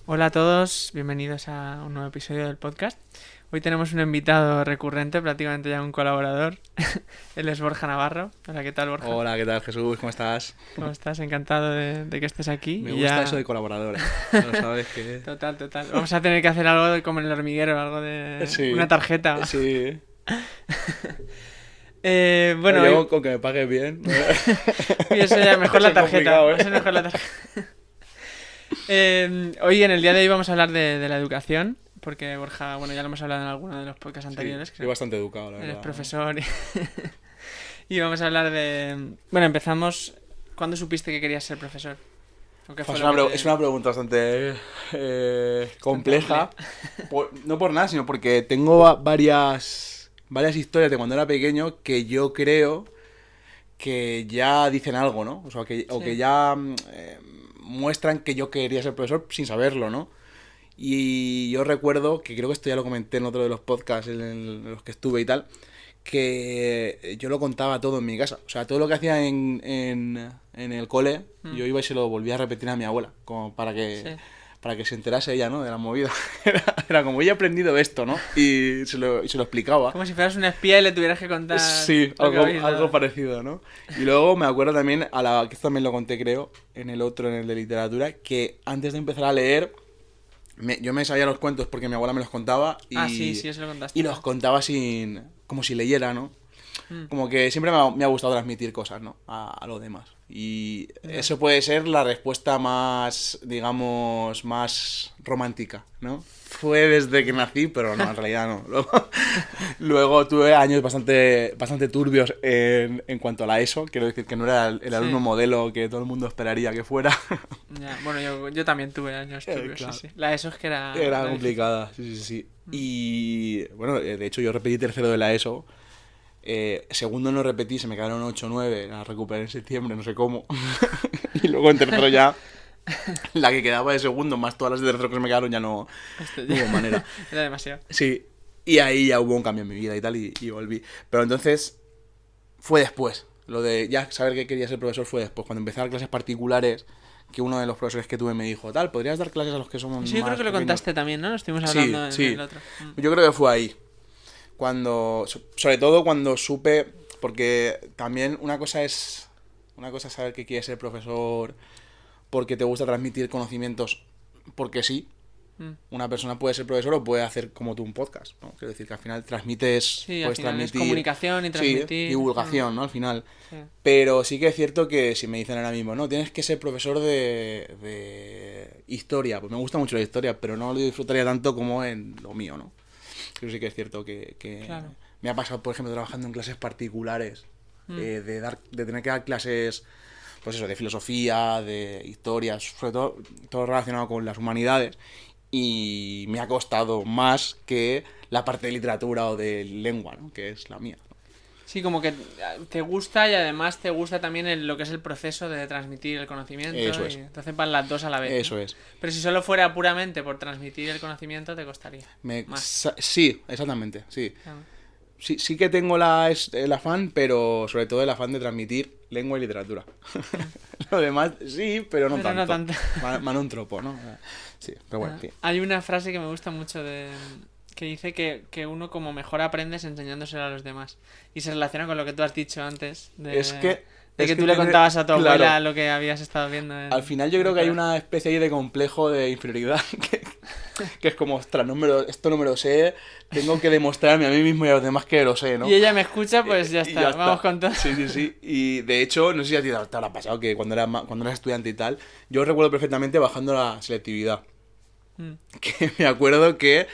Hola a todos, bienvenidos a un nuevo episodio del podcast. Hoy tenemos un invitado recurrente, prácticamente ya un colaborador. Él es Borja Navarro. Hola, ¿qué tal, Borja? Hola, ¿qué tal, Jesús? ¿Cómo estás? ¿Cómo estás? Encantado de que estés aquí. Me Y gusta eso ya... de colaborador, ¿eh? No sabes que... Total. Vamos a tener que hacer algo como en el hormiguero, algo de una Sí, tarjeta. sí. Bueno, Yo con que me pagues bien. Uy, eso ya, mejor la Es tarjeta. complicado, ¿eh? Eso es mejor la tarjeta. Hoy, en el día de hoy, vamos a hablar de la educación. Porque Borja, bueno, ya lo hemos hablado en alguno de los podcasts Sí, anteriores. soy bastante educado, la Eres verdad. profesor. Y vamos a hablar de... Bueno, empezamos... ¿Cuándo supiste que querías ser profesor? ¿O qué fue Es lo que es una pregunta bastante compleja. No por nada, sino porque tengo varias historias de cuando era pequeño que yo creo que ya dicen algo, ¿no? O sea, o que Sí. ya muestran que yo quería ser profesor sin saberlo, ¿no? Y yo recuerdo, que creo que esto ya lo comenté en otro de los podcasts en los que estuve y tal, que yo lo contaba todo en mi casa. O sea, todo lo que hacía en el cole, yo iba y se lo volvía a repetir a mi abuela, como Sí. para que se enterase ella, ¿no? De la movida. Era como, ella ha aprendido esto, ¿no? Y se lo explicaba. Como si fueras un espía y le tuvieras que contar Sí, lo que habéis algo dado. parecido, ¿no? Y luego me acuerdo también, que esto también lo conté, creo, en el otro, en el de literatura, que antes de empezar a leer yo me sabía los cuentos porque mi abuela me los contaba Ah, sí, eso lo contaste. y los contaba como si leyera, ¿no? Mm, Como que siempre me ha gustado transmitir cosas, ¿no? A los demás. Y ya. eso puede ser la respuesta más, digamos, más romántica, ¿no? Fue desde que nací, pero no, en realidad no. Luego tuve años bastante turbios en cuanto a la ESO. Quiero decir que no era el alumno Sí. modelo que todo el mundo esperaría que fuera. Ya. Bueno, yo también tuve años turbios, Claro. sí. La ESO es que Era era difícil. complicada, sí. Y bueno, de hecho yo repetí tercero de la ESO. Segundo no repetí, se me quedaron 8 o 9, la recuperé en septiembre, no sé cómo. Y luego en tercero ya, la que quedaba de segundo, más todas las de tercero que se me quedaron, ya Esto no hubo ya... manera. Era demasiado. Sí, y ahí ya hubo un cambio en mi vida y tal, y volví. Pero entonces fue después. Lo de ya saber que quería ser profesor fue después, cuando empecé a dar clases particulares, que uno de los profesores que tuve me dijo, tal, ¿podrías dar clases a los que somos Eso yo creo más que lo pequeños? contaste también, ¿no? Lo estuvimos Sí, hablando en el sí. otro. Yo creo que fue ahí. Sobre todo cuando supe, porque también una cosa es saber que quieres ser profesor porque te gusta transmitir conocimientos porque sí. Mm. Una persona puede ser profesor o puede hacer como tú un podcast, ¿no? Quiero decir que al final Sí, al puedes final es transmitir, comunicación y sí, transmitir. divulgación, ¿no? Al final. Sí. Pero sí que es cierto que si me dicen ahora mismo, no, tienes que ser profesor de historia, pues me gusta mucho la historia, pero no lo disfrutaría tanto como en lo mío, ¿no? Pero sí que es cierto que Claro. me ha pasado, por ejemplo, trabajando en clases particulares, Mm. de tener que dar clases, pues eso, de filosofía, de historia, sobre todo relacionado con las humanidades, y me ha costado más que la parte de literatura o de lengua, ¿no? Que es la mía. Sí, como que te gusta y además te gusta también lo que es el proceso de transmitir el conocimiento. Eso Y es, entonces van las dos a la vez, ¿no? eso es. Pero si solo fuera puramente por transmitir el conocimiento, te costaría más. Sí, exactamente, sí. Claro. Sí que tengo el afán, pero sobre todo el afán de transmitir lengua y literatura. Lo demás sí, pero no Pero no tanto. tanto. Mano un tropo, ¿no? Sí, pero bueno, en fin. Hay una frase que me gusta mucho que dice que uno como mejor aprendes enseñándoselo a los demás. Y se relaciona con lo que tú has dicho antes Es que... de es que que tú le contabas a tu abuela claro, lo que habías estado viendo al final yo en creo el que hay colegio. una especie ahí de complejo de inferioridad que es como, ostras, esto no me lo sé, tengo que demostrarme a mí mismo y a los demás que lo sé, ¿no? Y ella me escucha, pues ya Y está. Vamos con todo. Sí. Y de hecho, no sé si a ti te habrá pasado que cuando eras estudiante y tal, yo recuerdo perfectamente bajando la selectividad. Mm. Que me acuerdo que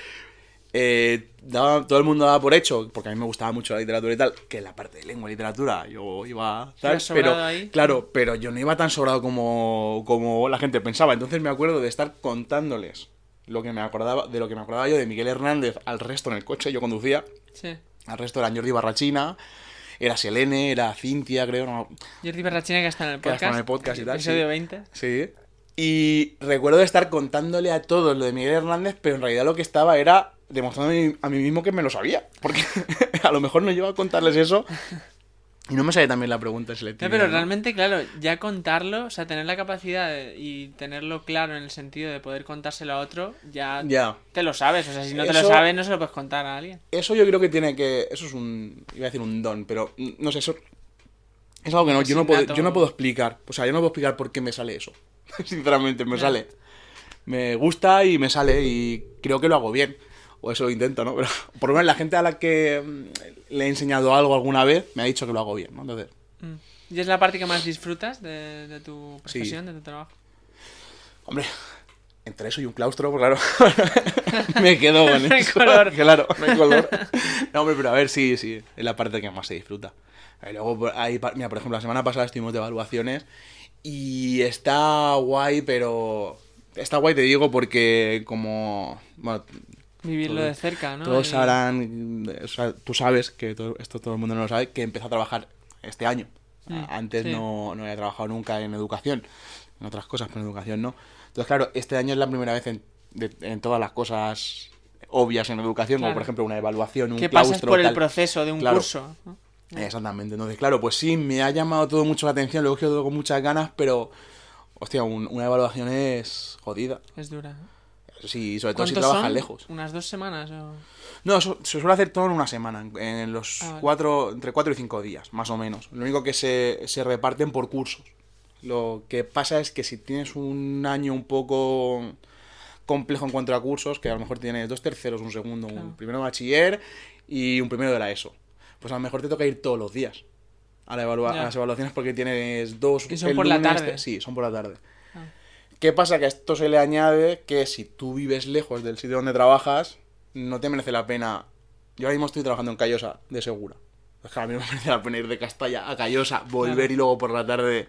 todo el mundo daba por hecho, porque a mí me gustaba mucho la literatura y tal, que la parte de lengua y literatura yo iba tal, ¿Ibas sobrado ahí? claro, pero yo no iba tan sobrado como la gente pensaba. Entonces me acuerdo de estar contándoles de lo que me acordaba yo de Miguel Hernández al resto en el coche, yo conducía, Sí. al resto era Jordi Barrachina, era Selene, era Cintia, creo, no, Jordi Berrachina, que está en el que era podcast. en el podcast y tal, Episodio sí. 20. Sí. Y recuerdo de estar contándole a todos lo de Miguel Hernández, pero en realidad lo que estaba era demostrando a mí mismo que me lo sabía. Porque a lo mejor no llevo a contarles eso Y no me sale también la pregunta selectiva. Pero ¿no? realmente, claro, ya contarlo, o sea, tener la capacidad y tenerlo claro en el sentido de poder contárselo a otro, ya te lo sabes. O sea, si no te lo sabes, no se lo puedes contar a alguien. Eso yo creo que tiene que... Eso es un... Iba a decir un don, pero no sé, eso... Es algo que yo no puedo explicar. O sea, yo no puedo explicar por qué me sale eso. Sinceramente, me sale. Me gusta y me sale y creo que lo hago bien. O eso intento, ¿no? Pero por lo menos la gente a la que le he enseñado algo alguna vez me ha dicho que lo hago bien, ¿no? Entonces... ¿Y es la parte que más disfrutas de tu profesión, de tu trabajo? Hombre, entre eso y un claustro, pues claro, me quedo con eso. No hay color. Claro, no hay color. No, hombre, pero a ver, sí, es la parte que más se disfruta. Y luego, mira, por ejemplo, la semana pasada estuvimos de evaluaciones y está guay, pero... Está guay, te digo, porque como... Bueno, vivirlo de cerca, ¿no? Todos sabrán, o sea, tú sabes, que esto todo el mundo no lo sabe, que empecé a trabajar este año. Antes no había trabajado nunca en educación, en otras cosas, pero en educación no. Entonces, claro, este año es la primera vez en todas las cosas obvias en educación, como por ejemplo una evaluación, un claustro, pasas por el proceso de un curso, ¿no? Exactamente. Entonces, claro, pues sí, me ha llamado todo mucho la atención, lo he cogido todo con muchas ganas, pero, hostia, una evaluación es jodida. Es dura. Sí, sobre todo si trabajas lejos. ¿Unas 2 semanas o...? No, eso se suele hacer todo en una semana, en los entre 4 y 5 días, más o menos. Lo único que se reparten por cursos. Lo que pasa es que si tienes un año un poco complejo en cuanto a cursos, que a lo mejor tienes 2 terceros, un segundo, un primero de bachiller y un primero de la ESO, pues a lo mejor te toca ir todos los días a las evaluaciones porque tienes 2... ¿Y son por la tarde? Sí, son por la tarde. ¿Qué pasa? Que a esto se le añade que si tú vives lejos del sitio donde trabajas, no te merece la pena... Yo ahora mismo estoy trabajando en Callosa, de Segura. Es que a mí no me merece la pena ir de Castalla a Callosa, volver y luego por la tarde...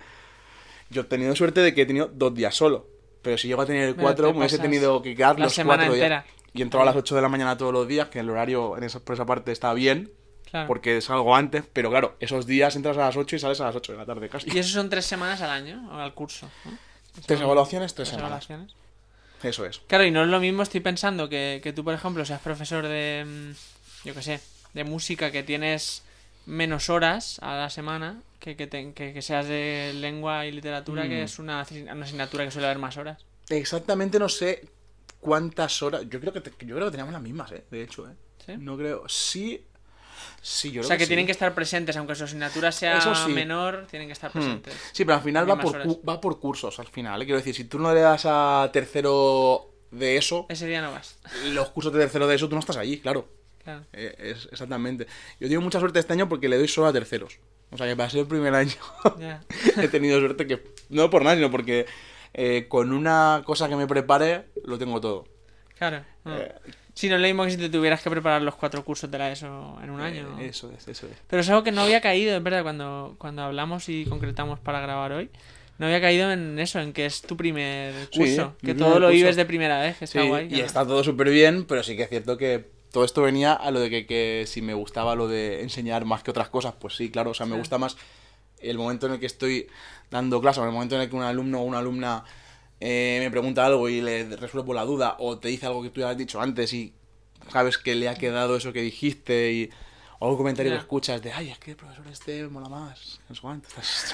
Yo he tenido suerte de que he tenido 2 días solo. Pero si llego a tener 4, me hubiese tenido que quedar los 4 días. Y entro a las 8 de la mañana todos los días, que el horario por esa parte está bien. Claro. Porque salgo antes, pero claro, esos días entras a las 8 y sales a las 8 de la tarde casi. ¿Y eso son 3 semanas al año? ¿O al curso? ¿No? 3 evaluaciones, 3 semanas. Eso es. Claro, y no es lo mismo, estoy pensando, que tú, por ejemplo, seas profesor de, yo qué sé, de música, que tienes menos horas a la semana, que seas de lengua y literatura, que es una asignatura que suele haber más horas. Exactamente no sé cuántas horas. Yo creo que teníamos las mismas, de hecho, ¿Sí? No creo. Sí, yo creo o sea, que sí. tienen que estar presentes, aunque su asignatura sea menor, tienen que estar presentes. Sí, pero al final va por cursos, al final. Quiero decir, si tú no le das a tercero de eso... Ese día no vas. Los cursos de tercero de eso, tú no estás allí, claro. Exactamente. Yo tengo mucha suerte este año porque le doy solo a terceros. O sea, que para ser el primer año he tenido suerte que... No por nada, sino porque con una cosa que me prepare, lo tengo todo. Claro. Si no es lo mismo que si te tuvieras que preparar los 4 cursos de la ESO en un año. Eso es. Pero es algo que no había caído, es verdad, cuando hablamos y concretamos para grabar hoy. No había caído en eso, en que es tu primer curso. Que todo lo vives de primera vez, que está guay. Y está todo súper bien, pero sí que es cierto que todo esto venía a lo de que si me gustaba lo de enseñar más que otras cosas, pues sí, claro. O sea, me gusta más el momento en el que estoy dando clase, o el momento en el que un alumno o una alumna... me pregunta algo y le resuelvo la duda, o te dice algo que tú ya has dicho antes y sabes que le ha quedado eso que dijiste, o algún comentario que escuchas de, ay, es que el profesor este mola más, no sé cuánto,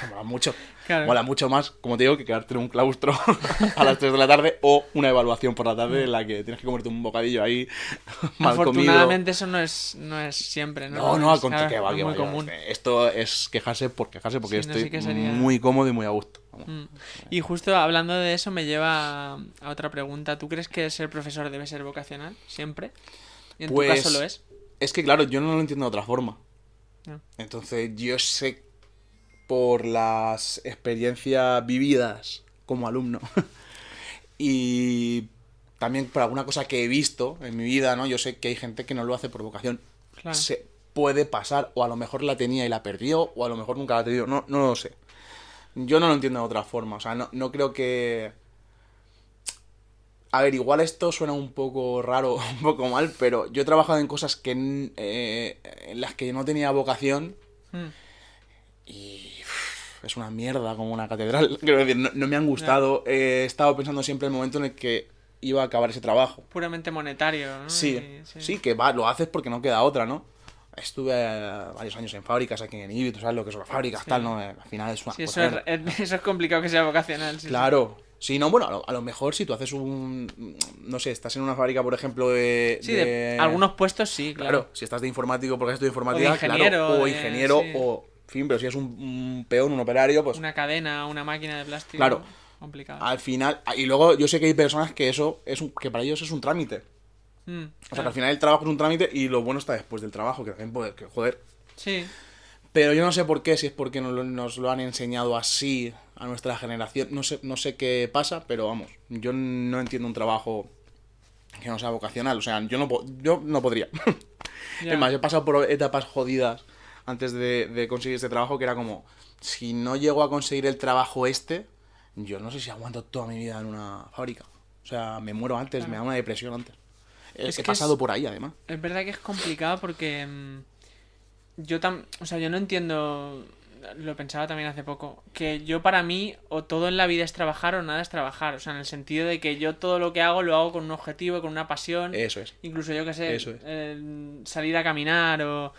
mola mucho. Claro. Mola mucho más, como te digo, que quedarte en un claustro a las 3 de la tarde o una evaluación por la tarde en la que tienes que comerte un bocadillo ahí mal comido. Afortunadamente eso no es siempre, ¿no? No, al contrario, que va, muy común. Esto es quejarse porque estoy sería... muy cómodo y muy a gusto. Y justo hablando de eso me lleva a otra pregunta. ¿Tú crees que ser profesor debe ser vocacional siempre? ¿Y en tu caso lo es? Es que claro, yo no lo entiendo de otra forma. No. Entonces yo sé por las experiencias vividas como alumno y también por alguna cosa que he visto en mi vida, ¿no? Yo sé que hay gente que no lo hace por vocación. Claro. Se puede pasar, o a lo mejor la tenía y la perdió, o a lo mejor nunca la ha tenido, no lo sé. Yo no lo entiendo de otra forma, o sea, no creo que... A ver, igual esto suena un poco raro, un poco mal, pero yo he trabajado en cosas que en las que no tenía vocación y es una mierda como una catedral. Quiero decir, no me han gustado. He estado pensando siempre en el momento en el que iba a acabar ese trabajo. Puramente monetario, ¿no? Sí, que va, lo haces porque no queda otra, ¿no? Estuve varios años en fábricas aquí en Ibi, tú sabes lo que son las fábricas, Sí. tal, ¿no? Al final es una Sí, cosa... eso es complicado que sea vocacional. Sí, Claro. Sí, no, bueno, a lo mejor si tú haces no sé, estás en una fábrica, por ejemplo, Sí, de algunos puestos sí, claro. Claro, si estás de informático porque has estudiado O de informática, ingeniero, claro, o de- ingeniero, sí. o... En fin, pero si es un peón, un operario, pues... Una cadena, una máquina de plástico. Claro. Complicado. Al final... Y luego yo sé que hay personas que eso que para ellos es un trámite. O sea, que Claro. al final el trabajo es un trámite y lo bueno está después del trabajo, que también puede... Que, joder. Sí. Pero yo no sé por qué, si es porque nos lo han enseñado así a nuestra generación. No sé qué pasa, pero vamos, yo no entiendo un trabajo que no sea vocacional. O sea, yo no podría. Ya. Es más, he pasado por etapas jodidas antes de conseguir este trabajo que era como, si no llego a conseguir el trabajo yo no sé si aguanto toda mi vida en una fábrica. O sea, me muero antes, Claro. me da una depresión antes. Es He que pasado por ahí, además. es verdad que es complicado porque o sea, yo no entiendo, lo pensaba también hace poco, que yo para mí o todo en la vida es trabajar o nada es trabajar, o sea, en el sentido de que yo todo lo que hago lo hago con un objetivo, con una pasión, Eso es. incluso yo que sé, Eso es. salir a caminar o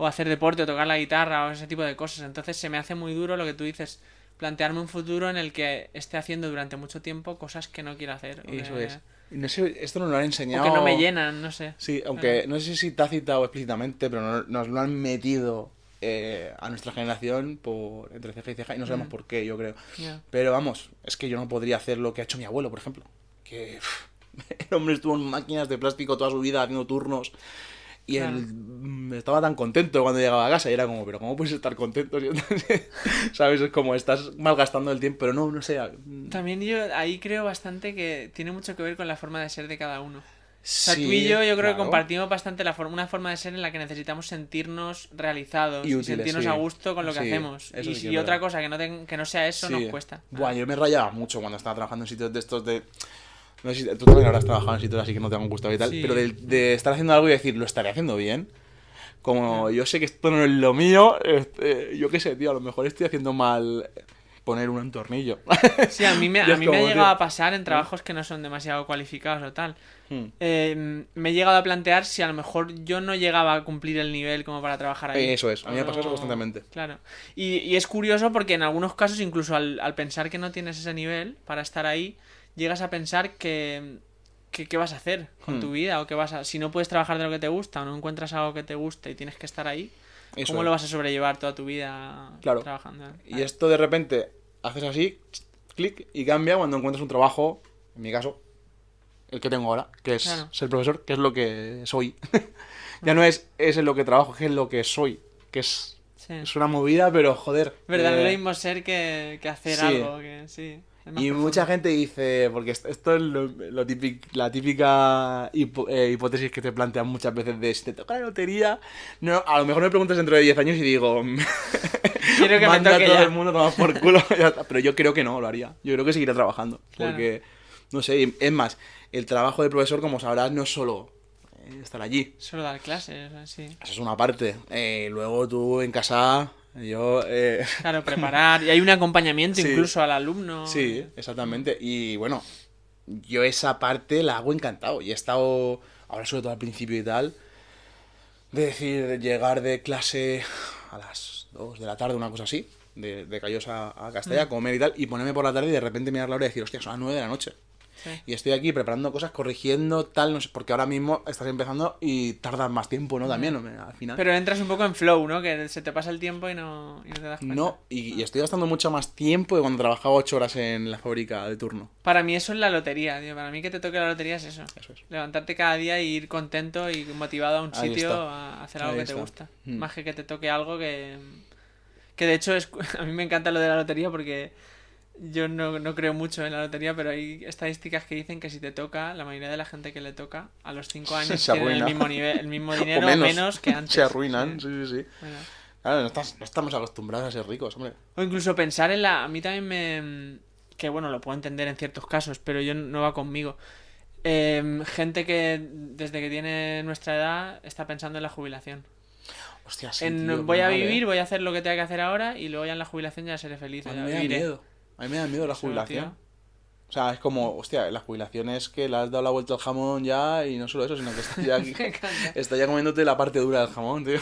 hacer deporte o tocar la guitarra o ese tipo de cosas, entonces se me hace muy duro lo que tú dices, plantearme un futuro en el que esté haciendo durante mucho tiempo cosas que no quiero hacer. Eso es. No sé, esto nos lo han O enseñado... que no me llenan, no sé. Sí, aunque no sé si tácita o explícitamente, pero nos lo han metido a nuestra generación por entre ceja y ceja y no sabemos por qué, yo creo. Ya. Pero vamos, es que yo no podría hacer lo que ha hecho mi abuelo, por ejemplo. Que el hombre estuvo en máquinas de plástico toda su vida haciendo turnos y Claro. él estaba tan contento cuando llegaba a casa y era como, pero ¿cómo puedes estar contento? ¿Sabes? Es como estás malgastando el tiempo, pero no sé. También yo ahí creo bastante que tiene mucho que ver con la forma de ser de cada uno. O sea, Sí, tú y yo creo que claro. compartimos bastante una forma de ser en la que necesitamos sentirnos realizados Y y, útiles, sentirnos sí. a gusto con lo que Sí, hacemos. eso Y sí que si es otra verdad. cosa que no sea eso Sí. nos cuesta. Buah, yo me rayaba mucho cuando estaba trabajando en sitios de estos de... No sé si tú también habrás trabajado en sitios así que no te han gustado y tal, Sí. pero de estar haciendo algo y decir, ¿lo estaré haciendo bien? Como yo sé que esto no es lo mío, yo qué sé, tío, a lo mejor estoy haciendo mal poner un tornillo. Sí, a mí me, Y a es mí me ha como, llegado tío, a pasar en trabajos que no son demasiado cualificados o tal. hmm, Me he llegado a plantear si a lo mejor yo no llegaba a cumplir el nivel como para trabajar ahí. Eso es, a mí me O pasa eso no- constantemente. Claro. Y es curioso porque en algunos casos, incluso al pensar que no tienes ese nivel para estar ahí, llegas a pensar que qué vas a hacer con tu vida o qué si no puedes trabajar de lo que te gusta o no encuentras algo que te guste y tienes que estar ahí, Eso ¿cómo es. lo vas a sobrellevar toda tu vida Claro. trabajando? Y esto de repente haces así, clic, y cambia cuando encuentras un trabajo, en mi caso, el que tengo ahora, que es Claro. ser profesor, que es lo que soy. Ya no es en lo que trabajo, que es lo que soy, que es Sí. una movida, pero joder. ¿Verdad? No es lo mismo ser que hacer sí. algo. Sí. Es más Y profundo. mucha gente dice, porque esto es la típica hipótesis que te plantean muchas veces de si te toca la lotería. No, a lo mejor me preguntas dentro de 10 años y digo, Quiero que me manda toque todo ya. el mundo, toma por culo. Ya está. Pero yo creo que no, lo haría. Yo creo que seguiría trabajando. Claro. Porque, no sé, es más, el trabajo de profesor, como sabrás, no es solo estar allí. Solo dar clases, así. Eso es una parte. Luego tú en casa, yo... Claro, preparar. Y hay un acompañamiento Sí. incluso al alumno. Sí, exactamente. Y bueno, yo esa parte la hago encantado. Y he estado, ahora sobre todo al principio y tal, de decir, de llegar de clase a las 2 de la tarde, una cosa así, de Callosa a Castella, comer y tal, y ponerme por la tarde y de repente mirar la hora y decir, hostia, son las 9 de la noche. Sí. Y estoy aquí preparando cosas, corrigiendo, tal, no sé, porque ahora mismo estás empezando y tardas más tiempo, ¿no? También, al final. Pero entras un poco en flow, ¿no? Que se te pasa el tiempo y no te das cuenta. No, y estoy gastando mucho más tiempo de cuando trabajaba 8 horas en la fábrica de turno. Para mí eso es la lotería, tío. Para mí que te toque la lotería es eso. Eso es. Levantarte cada día y ir contento y motivado a un Ahí sitio está. a hacer algo Ahí que te está. gusta. Mm. Más que te toque algo que de hecho a mí me encanta lo de la lotería porque yo no creo mucho en la lotería, pero hay estadísticas que dicen que si te toca, la mayoría de la gente que le toca a los 5 años Se tienen el arruina. mismo nivel, el mismo dinero O o menos que antes. Se arruinan, Sí. sí. Bueno. Claro, no estamos acostumbrados a ser ricos, hombre. O incluso pensar en la... A mí también que bueno, lo puedo entender en ciertos casos, pero yo no va conmigo. Gente que desde que tiene nuestra edad está pensando en la jubilación. Hostia, sí, En tío, voy qué a mal, vivir, voy a hacer lo que tenga que hacer ahora y luego ya en la jubilación ya seré feliz. A ya mí me da viviré. miedo. A mí me da miedo la Eso, jubilación. tío. O sea, es como, hostia, la jubilación es que le has dado la vuelta al jamón ya y no solo eso, sino que está ya comiéndote la parte dura del jamón, tío.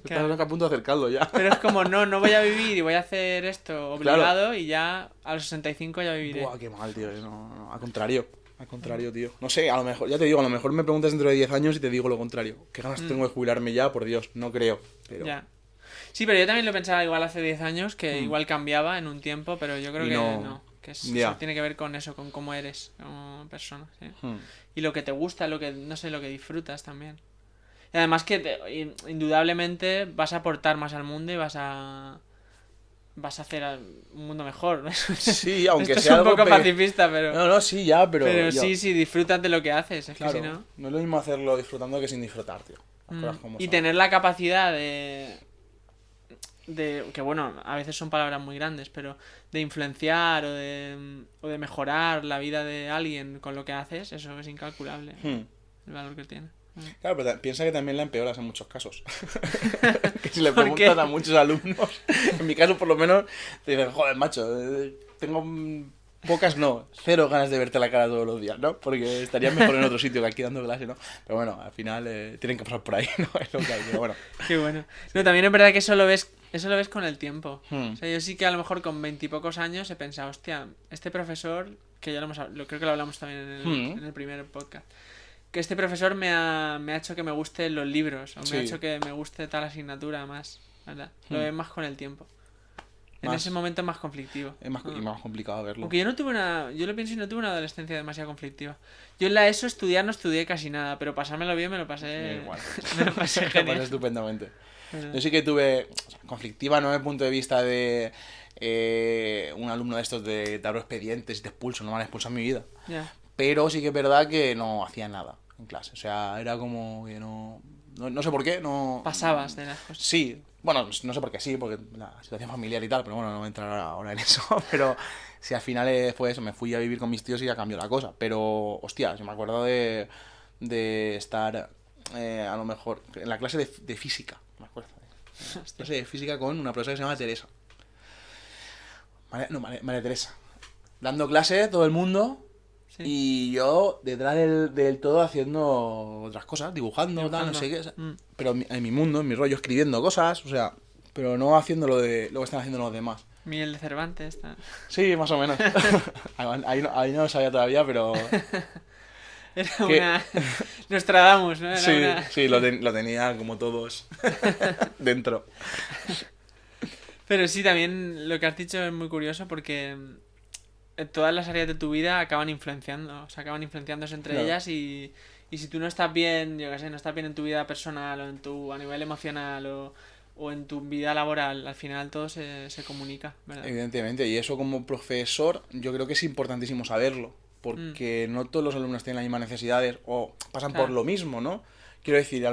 Claro. Estás a punto de acercarlo ya. Pero es como, no voy a vivir y voy a hacer esto obligado y ya a los 65 ya viviré. Buah, qué mal, tío. No, al contrario. Al contrario, tío. No sé, a lo mejor, ya te digo, a lo mejor me preguntas dentro de 10 años y te digo lo contrario. ¿Qué ganas tengo de jubilarme ya? Por Dios, no creo. Pero... Ya. Sí, pero yo también lo pensaba igual hace 10 años, que igual cambiaba en un tiempo, pero yo creo Y que no. no. Que Ya. eso tiene que ver con eso, con cómo eres como persona. ¿Sí? Y lo que te gusta, lo que, no sé, lo que disfrutas también. Y además que indudablemente vas a aportar más al mundo y vas a hacer un mundo mejor. Sí, aunque Esto sea es un algo poco pacifista, pero... No, sí, ya, pero yo- sí, disfrutas de lo que haces, es Claro, que si no... no es lo mismo hacerlo disfrutando que sin disfrutar, tío. Las cosas como Y son. tener la capacidad que bueno, a veces son palabras muy grandes, pero de influenciar o de mejorar la vida de alguien con lo que haces, eso es incalculable, el valor que tiene. Claro, pero piensa que también la empeoras en muchos casos. Que si le ¿Por preguntas qué? a muchos alumnos, en mi caso por lo menos, te dicen, joder, macho, tengo pocas, no, cero ganas de verte la cara todos los días, ¿no? Porque estarías mejor en otro sitio que aquí dando clase, ¿no? Pero bueno, al final tienen que pasar por ahí, ¿no? Es lo que hay, pero bueno. Qué bueno. No, también es verdad que eso lo ves con el tiempo. Hmm. O sea, yo sí que a lo mejor con 20 y pocos años he pensado, hostia, este profesor, que ya creo que lo hablamos también en el primer podcast, que este profesor me ha hecho que me gusten los libros, o me Sí. ha hecho que me guste tal asignatura más, ¿verdad? Lo ves más con el tiempo. En Más- ese momento es más conflictivo. Es más, y más complicado verlo. Aunque yo lo pienso y no tuve una adolescencia demasiado conflictiva. Yo en la ESO estudiar no estudié casi nada, pero pasármelo bien me lo pasé. Igual. Me lo pasé Lo pasé genial. estupendamente. ¿Verdad? Yo sí que tuve, o sea, conflictiva, no desde el punto de vista de un alumno de estos de dar expedientes y te expulso, no me han expulsado en mi vida. Ya. Pero sí que es verdad que no hacía nada en clase. O sea, era como que no sé por qué, no... Pasabas de las cosas. Sí, bueno, no sé por qué sí, porque la situación familiar y tal, pero bueno, no voy a entrar ahora en eso. Pero si al final fue eso, me fui a vivir con mis tíos y ya cambió la cosa. Pero, hostia, yo me acuerdo de estar a lo mejor en la clase de física, me acuerdo. Clase de física con una profesora que se llama Teresa. María Teresa. Dando clase, todo el mundo, Sí. y yo detrás del todo haciendo otras cosas, dibujando, tal, no sé qué. Pero en mi mundo, en mi rollo, escribiendo cosas, o sea, pero no haciendo lo que están haciendo los demás. Miguel de Cervantes. Tal. Sí, más o menos. ahí no lo sabía todavía, pero... Era ¿Qué? una. Nostradamus, ¿no? Era Sí, una... sí, lo tenía como todos dentro. Pero sí, también lo que has dicho es muy curioso porque todas las áreas de tu vida acaban influenciando, o sea, acaban influenciándose entre Claro. ellas y si tú no estás bien, yo qué sé, no estás bien en tu vida personal o a nivel emocional o en tu vida laboral, al final todo se comunica, ¿verdad? Evidentemente, y eso como profesor yo creo que es importantísimo saberlo, porque no todos los alumnos tienen las mismas necesidades o pasan Claro. por lo mismo, ¿no? Quiero decir,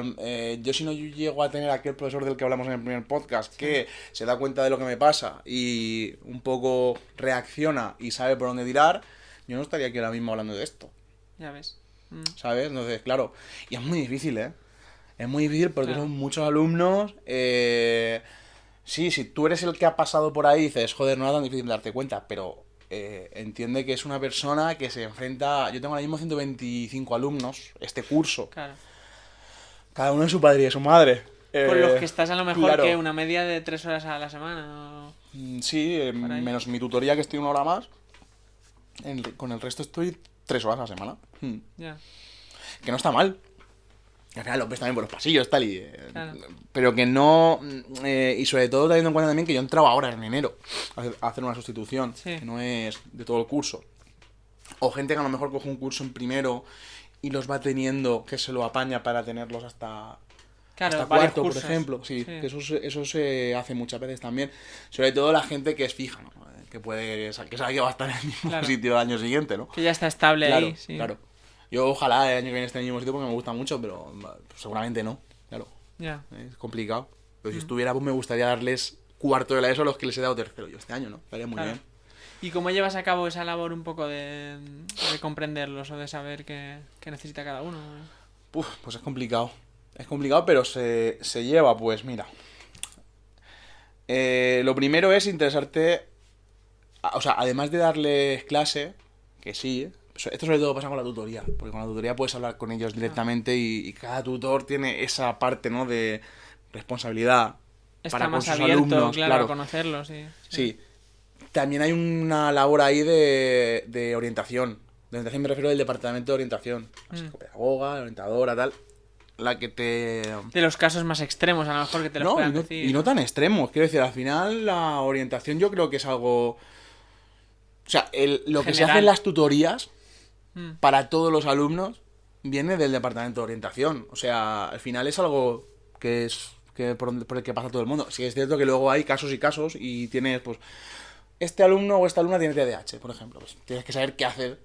yo si no llego a tener aquel profesor del que hablamos en el primer podcast que se da cuenta de lo que me pasa y un poco reacciona y sabe por dónde tirar, yo no estaría aquí ahora mismo hablando de esto, Ya ves. ¿sabes? Entonces, claro, y es muy difícil, ¿eh? Es muy difícil porque Claro. son muchos alumnos. Sí, si tú eres el que ha pasado por ahí y dices, joder, no era tan difícil darte cuenta, pero entiende que es una persona que se enfrenta. Yo tengo ahora mismo 125 alumnos este curso, Claro. cada uno de su padre y de su madre. Con los que estás a lo mejor claro. que una media de 3 horas a la semana. O... Sí, por ahí. menos mi tutoría que estoy una hora más. Con el resto estoy 3 horas a la semana. Ya. Que no está mal. Y al final lo ves también por los pasillos, tal, y... Claro. Pero que no... y sobre todo teniendo en cuenta también que yo entraba ahora en enero a hacer una sustitución, Sí. que no es de todo el curso. O gente que a lo mejor coge un curso en primero y los va teniendo, que se lo apaña para tenerlos hasta Claro, hasta varios cuarto, cursos. por ejemplo. Sí, Sí. que eso se hace muchas veces también. Sobre todo la gente que es fija, ¿no? Que que sabe que va a estar en el mismo Claro. sitio el año siguiente, ¿no? Que ya está estable Claro, ahí, sí. claro. Yo ojalá el año que viene esté en el mismo sitio porque me gusta mucho, pero seguramente no, claro. Ya. Es complicado. Pero si estuviera, pues me gustaría darles cuarto de la ESO a los que les he dado tercero yo este año, ¿no? Estaría muy Claro. bien. ¿Y cómo llevas a cabo esa labor un poco de comprenderlos o de saber qué necesita cada uno? Uf, pues es complicado. Es complicado, pero se lleva, pues mira. Lo primero es interesarte. O sea, además de darles clase, que sí, esto sobre todo pasa con la tutoría, porque con la tutoría puedes hablar con ellos directamente y cada tutor tiene esa parte, ¿no? De responsabilidad Está para con más sus abierto, alumnos, claro, a conocerlos. Sí. También hay una labor ahí de orientación. De orientación me refiero al departamento de orientación. La psicopedagoga, la orientadora, tal. La que te... De los casos más extremos, a lo mejor, que te los puedan decir. Y no tan extremos. Quiero decir, al final la orientación yo creo que es algo... O sea, lo que se hace en las tutorías para todos los alumnos viene del departamento de orientación. O sea, al final es algo que es por el que pasa todo el mundo. Sí es cierto que luego hay casos y casos y tienes, pues... Este alumno o esta alumna tiene TDAH, por ejemplo. Pues tienes que saber qué hacer,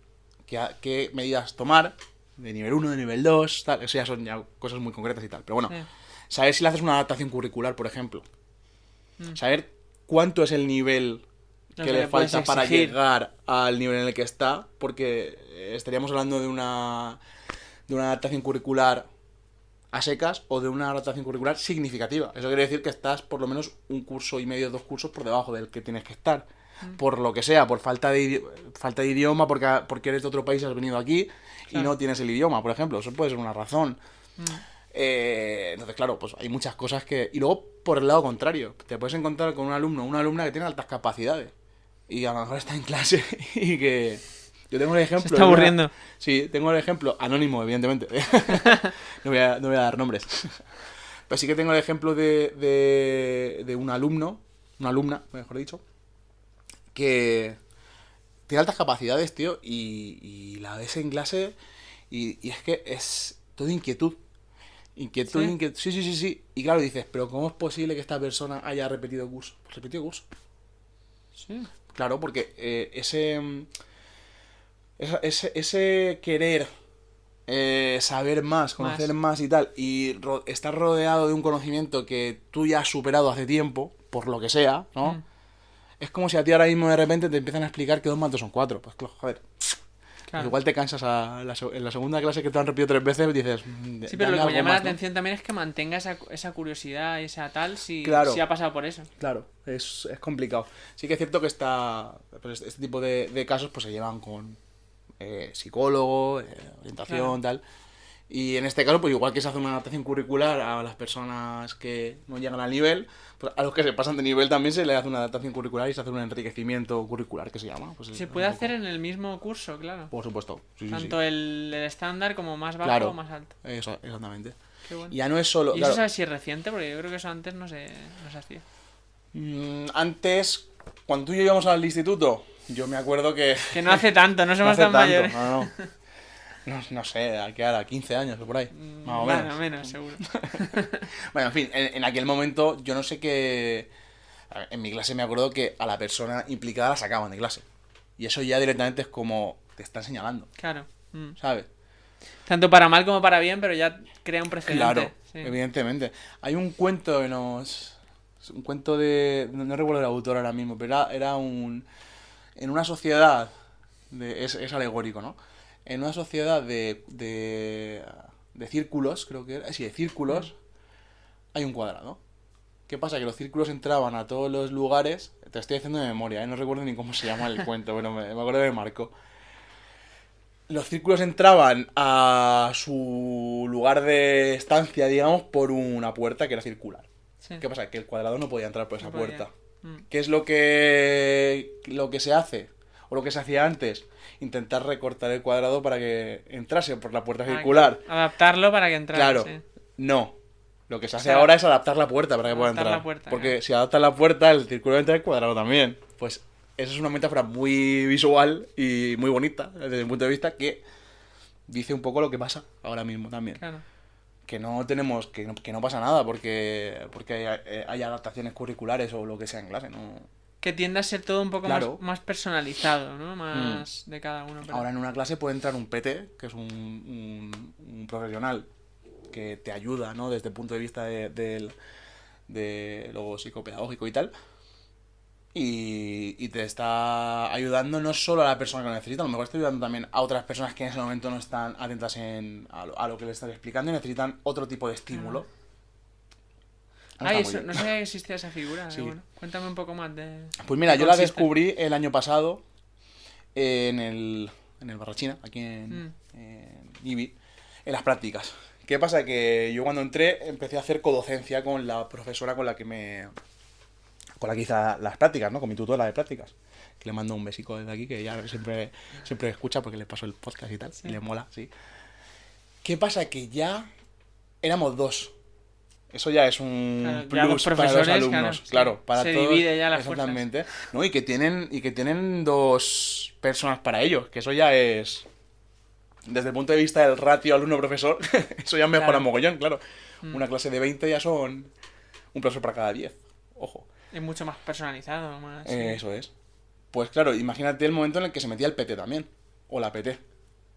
qué medidas tomar, de nivel 1, de nivel 2, tal. Eso ya son ya cosas muy concretas y tal. Pero bueno, saber si le haces una adaptación curricular, por ejemplo. Saber cuánto es el nivel que le falta para llegar al nivel en el que está, porque estaríamos hablando de una adaptación curricular a secas o de una adaptación curricular significativa. Eso quiere decir que estás por lo menos 1 curso y medio, 2 cursos por debajo del que tienes que estar. Por lo que sea, por falta de idioma, porque eres de otro país y has venido aquí y no tienes el idioma, por ejemplo. Eso puede ser una razón. Entonces, claro, pues hay muchas cosas que... Y luego, por el lado contrario, te puedes encontrar con un alumno o una alumna que tiene altas capacidades y a lo mejor está en clase y que... Yo tengo el ejemplo... Se está aburriendo. Sí, tengo el ejemplo anónimo, evidentemente. No voy a dar nombres. Pero sí que tengo el ejemplo de un alumno, una alumna, mejor dicho, que tiene altas capacidades, tío, y la ves en clase y es que es todo inquietud. Inquietud, ¿Sí? inquietud. Sí. Y claro, dices, pero ¿cómo es posible que esta persona haya repetido curso? Pues repetido curso. Sí. Claro, porque ese querer saber más, conocer más y tal, y estar rodeado de un conocimiento que tú ya has superado hace tiempo, por lo que sea, ¿no? Es como si a ti ahora mismo de repente te empiezan a explicar que 2 más 2 son 4. Pues claro, joder. Claro. Pues igual te cansas en la segunda clase que te han repetido 3 veces, dices... Sí, pero lo que me llama la atención también es que mantenga esa curiosidad, esa tal, si ha pasado por eso. Claro, es complicado. Sí que es cierto que pues este tipo de casos pues se llevan con psicólogo, orientación, tal. Y en este caso, pues igual que se hace una adaptación curricular a las personas que no llegan al nivel, pues a los que se pasan de nivel también se le hace una adaptación curricular y se hace un enriquecimiento curricular, que se llama. Pues se puede hacer en el mismo curso, claro. Por supuesto. Sí, tanto el estándar como más bajo o más alto. Eso, exactamente. Qué bueno. Y ya no es solo... ¿Y eso sabes si es reciente? Porque yo creo que eso antes no se hacía. Antes, cuando tú y yo íbamos al instituto, yo me acuerdo que... Que no hace tanto, no somos tan mayores. No sé, ¿a qué hará? 15 años o por ahí, más o menos. Más o menos, seguro. Bueno, en fin, en aquel momento yo no sé qué... En mi clase me acuerdo que a la persona implicada la sacaban de clase. Y eso ya directamente es como te están señalando. Claro. ¿Sabes? Tanto para mal como para bien, pero ya crea un precedente. Claro, sí. Evidentemente. Hay un cuento que un cuento de... No recuerdo el autor ahora mismo, pero era en una sociedad... Es alegórico, ¿no? En una sociedad de círculos, creo que era... Sí, de círculos, hay un cuadrado. ¿Qué pasa? Que los círculos entraban a todos los lugares... Te estoy haciendo de memoria, no recuerdo ni cómo se llama el cuento, pero me acuerdo de Marco. Los círculos entraban a su lugar de estancia, digamos, por una puerta que era circular. Sí. ¿Qué pasa? Que el cuadrado no podía entrar por esa puerta. ¿Qué es lo que se hace? O lo que se hacía antes, intentar recortar el cuadrado para que entrase por la puerta circular. Adaptarlo para que entrase. Claro, sí. No. Lo que se hace ahora es adaptar la puerta para que pueda entrar. Porque si adaptas la puerta, el círculo entra el cuadrado también. Pues esa es una metáfora muy visual y muy bonita, desde mi punto de vista, que dice un poco lo que pasa ahora mismo también. Claro. Que no tenemos, que no pasa nada porque hay adaptaciones curriculares o lo que sea en clase, ¿no? Que tiende a ser todo un poco más personalizado, ¿no? Más de cada uno. Pero... Ahora en una clase puede entrar un PT, que es un profesional que te ayuda, ¿no? Desde el punto de vista de lo psicopedagógico y tal. Y te está ayudando no solo a la persona que lo necesita, a lo mejor está ayudando también a otras personas que en ese momento no están atentas a lo que le estás explicando y necesitan otro tipo de estímulo. Eso, no sabía que existía esa figura. Sí. Bueno, cuéntame un poco más de... Pues mira, yo la descubrí el año pasado en el en el Barrachina, aquí en IBI, en las prácticas. ¿Qué pasa? Que yo cuando entré empecé a hacer codocencia con la profesora con la que hice las prácticas, ¿no? Con mi tutora de prácticas. Que le mando un besico desde aquí, que ya siempre escucha porque le paso el podcast y tal, y le mola, sí. ¿Qué pasa? Que ya éramos 2. Eso ya es un plus para los alumnos, claro, para se todos. Divide ya las exactamente. ¿No? Y que tienen 2 personas para ellos, que eso ya es, desde el punto de vista del ratio alumno-profesor, eso ya mejora mogollón, claro. Una clase de 20 ya son un profesor para cada 10, ojo. Es mucho más personalizado, más... Eso es. Pues claro, imagínate el momento en el que se metía el PT también, o la PT.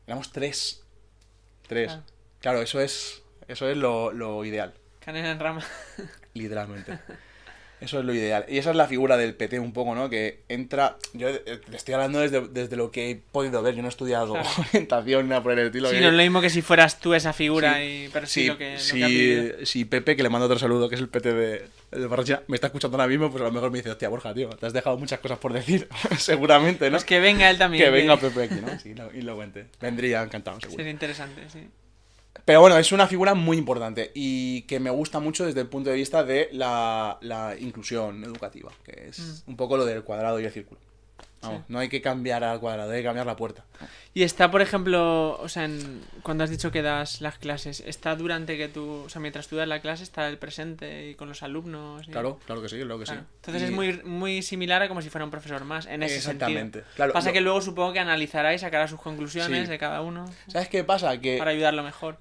Éramos 3. Claro, eso es lo ideal. Canela en rama. Literalmente. Eso es lo ideal. Y esa es la figura del PT un poco, ¿no? Que entra... Yo te estoy hablando desde lo que he podido ver. Yo no he estudiado orientación ni nada por el estilo. Sí, no es lo mismo que si fueras tú esa figura, pero sí, lo que has vivido. Si Pepe, que le mando otro saludo, que es el PT de Barrachina, me está escuchando ahora mismo, pues a lo mejor me dice, hostia, Borja, tío, te has dejado muchas cosas por decir. Seguramente, ¿no? Pues que venga él también. Que venga Pepe aquí, ¿no? Sí, y lo cuente. Vendría encantado, seguro. Sería interesante, sí. Pero bueno, es una figura muy importante y que me gusta mucho desde el punto de vista de la inclusión educativa, que es un poco lo del cuadrado y el círculo. Vamos, no hay que cambiar al cuadrado, hay que cambiar la puerta. Y está, por ejemplo, o sea, cuando has dicho que das las clases, ¿está durante que tú, o sea, mientras tú das la clase, está el presente y con los alumnos? Claro que sí, sí. Entonces es muy similar a como si fuera un profesor más, en ese exactamente. sentido. Claro, pasa que luego supongo que analizará y sacará sus conclusiones de cada uno. ¿Sabes qué pasa? Que para ayudarlo mejor.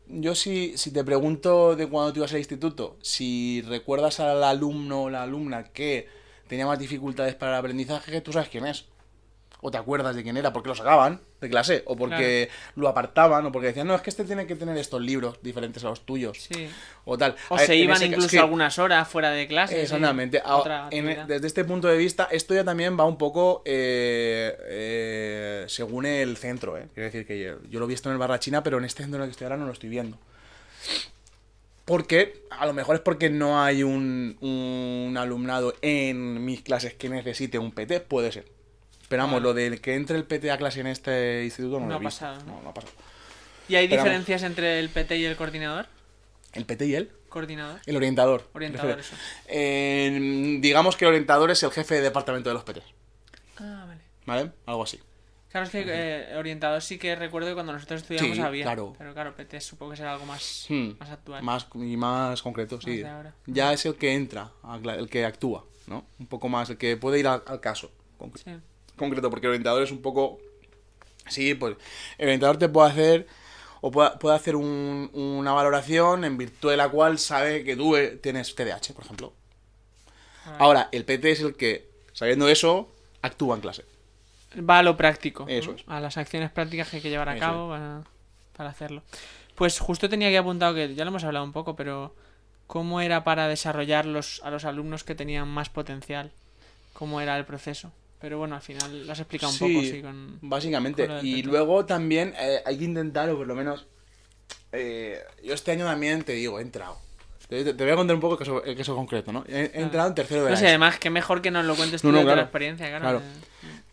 Yo si te pregunto de cuando tú ibas al instituto, si recuerdas al alumno o la alumna que tenía más dificultades para el aprendizaje, tú sabes quién es. O te acuerdas de quién era, porque lo sacaban de clase, o porque lo apartaban, o porque decían, no, es que este tiene que tener estos libros diferentes a los tuyos. Sí. O tal. O se iban incluso algunas horas fuera de clase. Exactamente. Desde este punto de vista, esto ya también va un poco según el centro. Quiero decir que yo lo he visto en el Barrachina, pero en este centro en el que estoy ahora no lo estoy viendo. Porque, a lo mejor es porque no hay un alumnado en mis clases que necesite un PT, puede ser. Pero vamos, lo del que entre el PT a clase en este instituto no lo he visto. No ha pasado. ¿Y hay diferencias entre el PT y el coordinador? ¿El PT y el? Coordinador. El orientador. Orientador, eso. Digamos que el orientador es el jefe de departamento de los PT. Ah, vale. ¿Vale? Algo así. Claro, es que orientador sí que recuerdo que cuando nosotros estudiamos había. Claro. Pero claro, PT supongo que será algo más actual. Más concreto, sí. Ya es el que entra, el que actúa, ¿no? Un poco más, el que puede ir al caso concreto, porque el orientador es un poco... Sí, pues el orientador te puede hacer... O puede hacer una valoración en virtud de la cual sabe que tú tienes TDAH, por ejemplo. Ahora, el PT es el que, sabiendo eso, actúa en clase. Va a lo práctico. Eso es. A las acciones prácticas que hay que llevar a cabo para hacerlo. Pues justo tenía aquí apuntado, que ya lo hemos hablado un poco, pero ¿cómo era para desarrollar a los alumnos que tenían más potencial? ¿Cómo era el proceso? Pero bueno, al final lo has explicado un poco, sí. Básicamente. Y luego también hay que intentar, o por lo menos... yo este año también, te digo, he entrado. Te voy a contar un poco el caso concreto, ¿no? He entrado en tercero de la ESO. No sé, además, que mejor que nos lo cuentes tú de la experiencia, claro.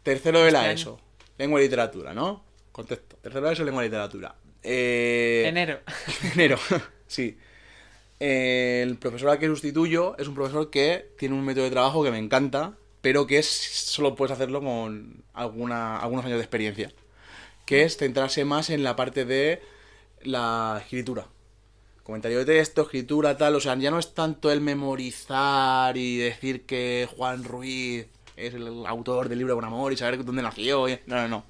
Tercero de la ESO. Lengua y literatura, ¿no? Contexto. Tercero de la ESO, lengua y literatura. Enero, sí. El profesor al que sustituyo es un profesor que tiene un método de trabajo que me encanta, pero que solo puedes hacerlo con algunos años de experiencia. Que es centrarse más en la parte de la escritura. Comentario de texto, escritura, tal. O sea, ya no es tanto el memorizar y decir que Juan Ruiz es el autor del libro Con Amor y saber dónde nació. No.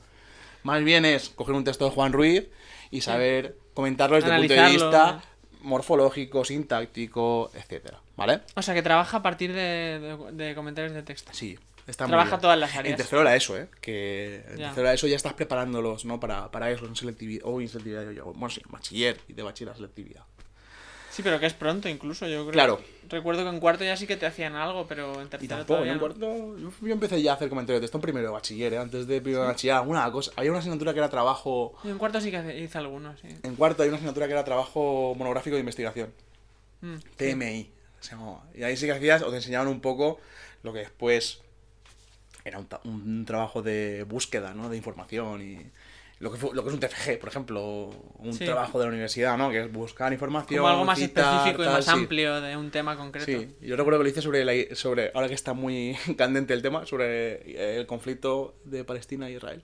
Más bien es coger un texto de Juan Ruiz y saber comentarlo desde el punto de vista morfológico, sintáctico, etcétera, ¿vale? O sea, que trabaja a partir de comentarios de texto. Sí. Trabaja todas las áreas. En tercero de la ESO, que en tercero de la ESO ya estás preparándolos, ¿no? Para eso, en selectividad, o en selectividad, bueno, sí, bachiller y de bachiller selectividad. Sí, pero que es pronto incluso, yo creo. Claro. Recuerdo que en cuarto ya sí que te hacían algo, pero en tercero y tampoco, todavía en cuarto yo empecé ya a hacer comentarios de texto en primero de bachiller, antes de primero de bachiller, alguna cosa. Había una asignatura que era trabajo... Yo en cuarto sí que hice algunos, sí. En cuarto hay una asignatura que era trabajo monográfico de investigación. TMI, se llamaba. Y ahí sí que hacías, o te enseñaban un poco lo que después era un trabajo de búsqueda, ¿no? De información y lo que es un TFG, por ejemplo, un trabajo de la universidad, ¿no? Que es buscar información, como algo más citar, específico y tal, más sí. amplio de un tema concreto. Sí, yo recuerdo que lo hice sobre ahora que está muy candente el tema, sobre el conflicto de Palestina e Israel.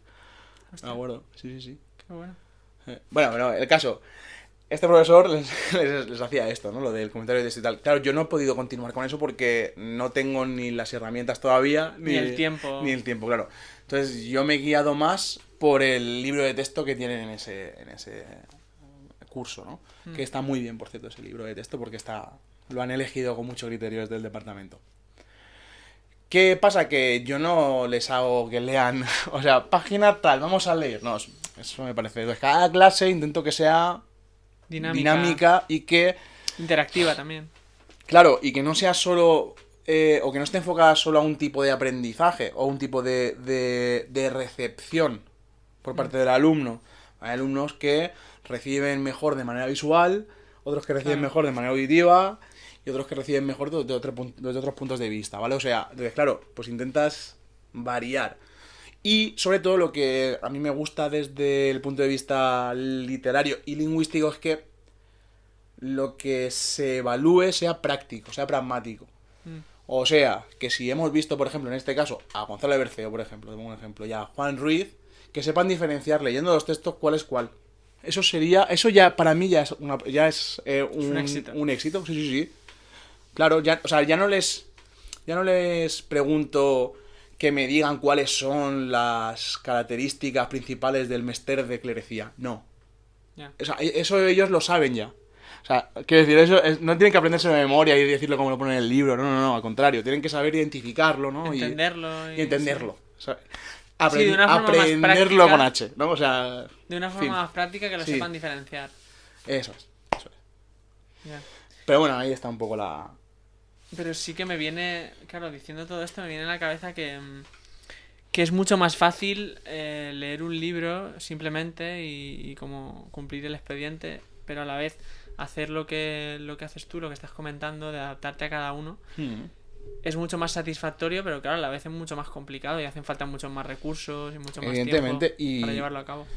Hostia. Me acuerdo, sí. Qué bueno. Bueno, el caso, este profesor les hacía esto, ¿no? Lo del comentario de texto y tal. Claro, yo no he podido continuar con eso porque no tengo ni las herramientas todavía, Ni el tiempo. Ni el tiempo, claro. Entonces yo me he guiado más por el libro de texto que tienen en ese curso, ¿no? Que está muy bien, por cierto, ese libro de texto porque lo han elegido con mucho criterio desde el departamento. ¿Qué pasa? Que yo no les hago que lean, o sea, página tal, vamos a leer. No, eso me parece. Entonces, cada clase intento que sea dinámica y que... interactiva también. Claro, y que no sea solo... o que no esté enfocada solo a un tipo de aprendizaje o un tipo de recepción por parte del alumno. Hay alumnos que reciben mejor de manera visual, otros que reciben mejor de manera auditiva y otros que reciben mejor desde otros puntos de vista, ¿vale? O sea, entonces, claro, pues intentas variar. Y sobre todo lo que a mí me gusta desde el punto de vista literario y lingüístico es que lo que se evalúe sea práctico, sea pragmático. O sea, que si hemos visto, por ejemplo, en este caso, a Gonzalo de Berceo, por ejemplo, tengo un ejemplo, y a Juan Ruiz, que sepan diferenciar leyendo los textos cuál es cuál. Eso ya para mí ya es un éxito. Un éxito, sí. Claro, o sea, ya no les pregunto que me digan cuáles son las características principales del mester de clerecía. No. Yeah. O sea, eso ellos lo saben ya. O sea, quiero decir, no tienen que aprenderse de memoria y decirlo como lo pone en el libro. No, al contrario. Tienen que saber identificarlo, ¿no? Entenderlo. Y entenderlo. Sí. O sea, de una forma aprenderlo más práctica, con H, ¿no? O sea... De una forma más práctica que lo sepan diferenciar. Eso es. Yeah. Pero bueno, ahí está un poco la... Pero sí que me viene... Claro, diciendo todo esto me viene a la cabeza que es mucho más fácil leer un libro simplemente y como cumplir el expediente, pero a la vez hacer lo que haces tú, lo que estás comentando, de adaptarte a cada uno, es mucho más satisfactorio, pero claro, a la vez es mucho más complicado y hacen falta muchos más recursos y mucho más tiempo para llevarlo a cabo.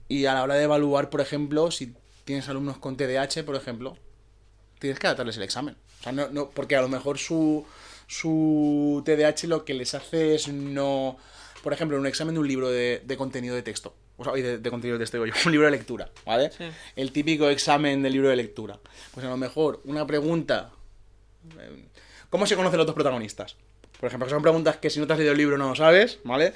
Y a la hora de evaluar, por ejemplo, si tienes alumnos con TDAH, por ejemplo, tienes que adaptarles el examen. O sea, no, porque a lo mejor su TDAH lo que les hace es no... Por ejemplo, en un examen de un libro de contenido de texto. O sea, de contenido de texto, digo yo, un libro de lectura, ¿vale? Sí. El típico examen del libro de lectura. Pues a lo mejor una pregunta... ¿Cómo se conocen los dos protagonistas? Por ejemplo, que son preguntas que si no te has leído el libro no lo sabes, ¿vale?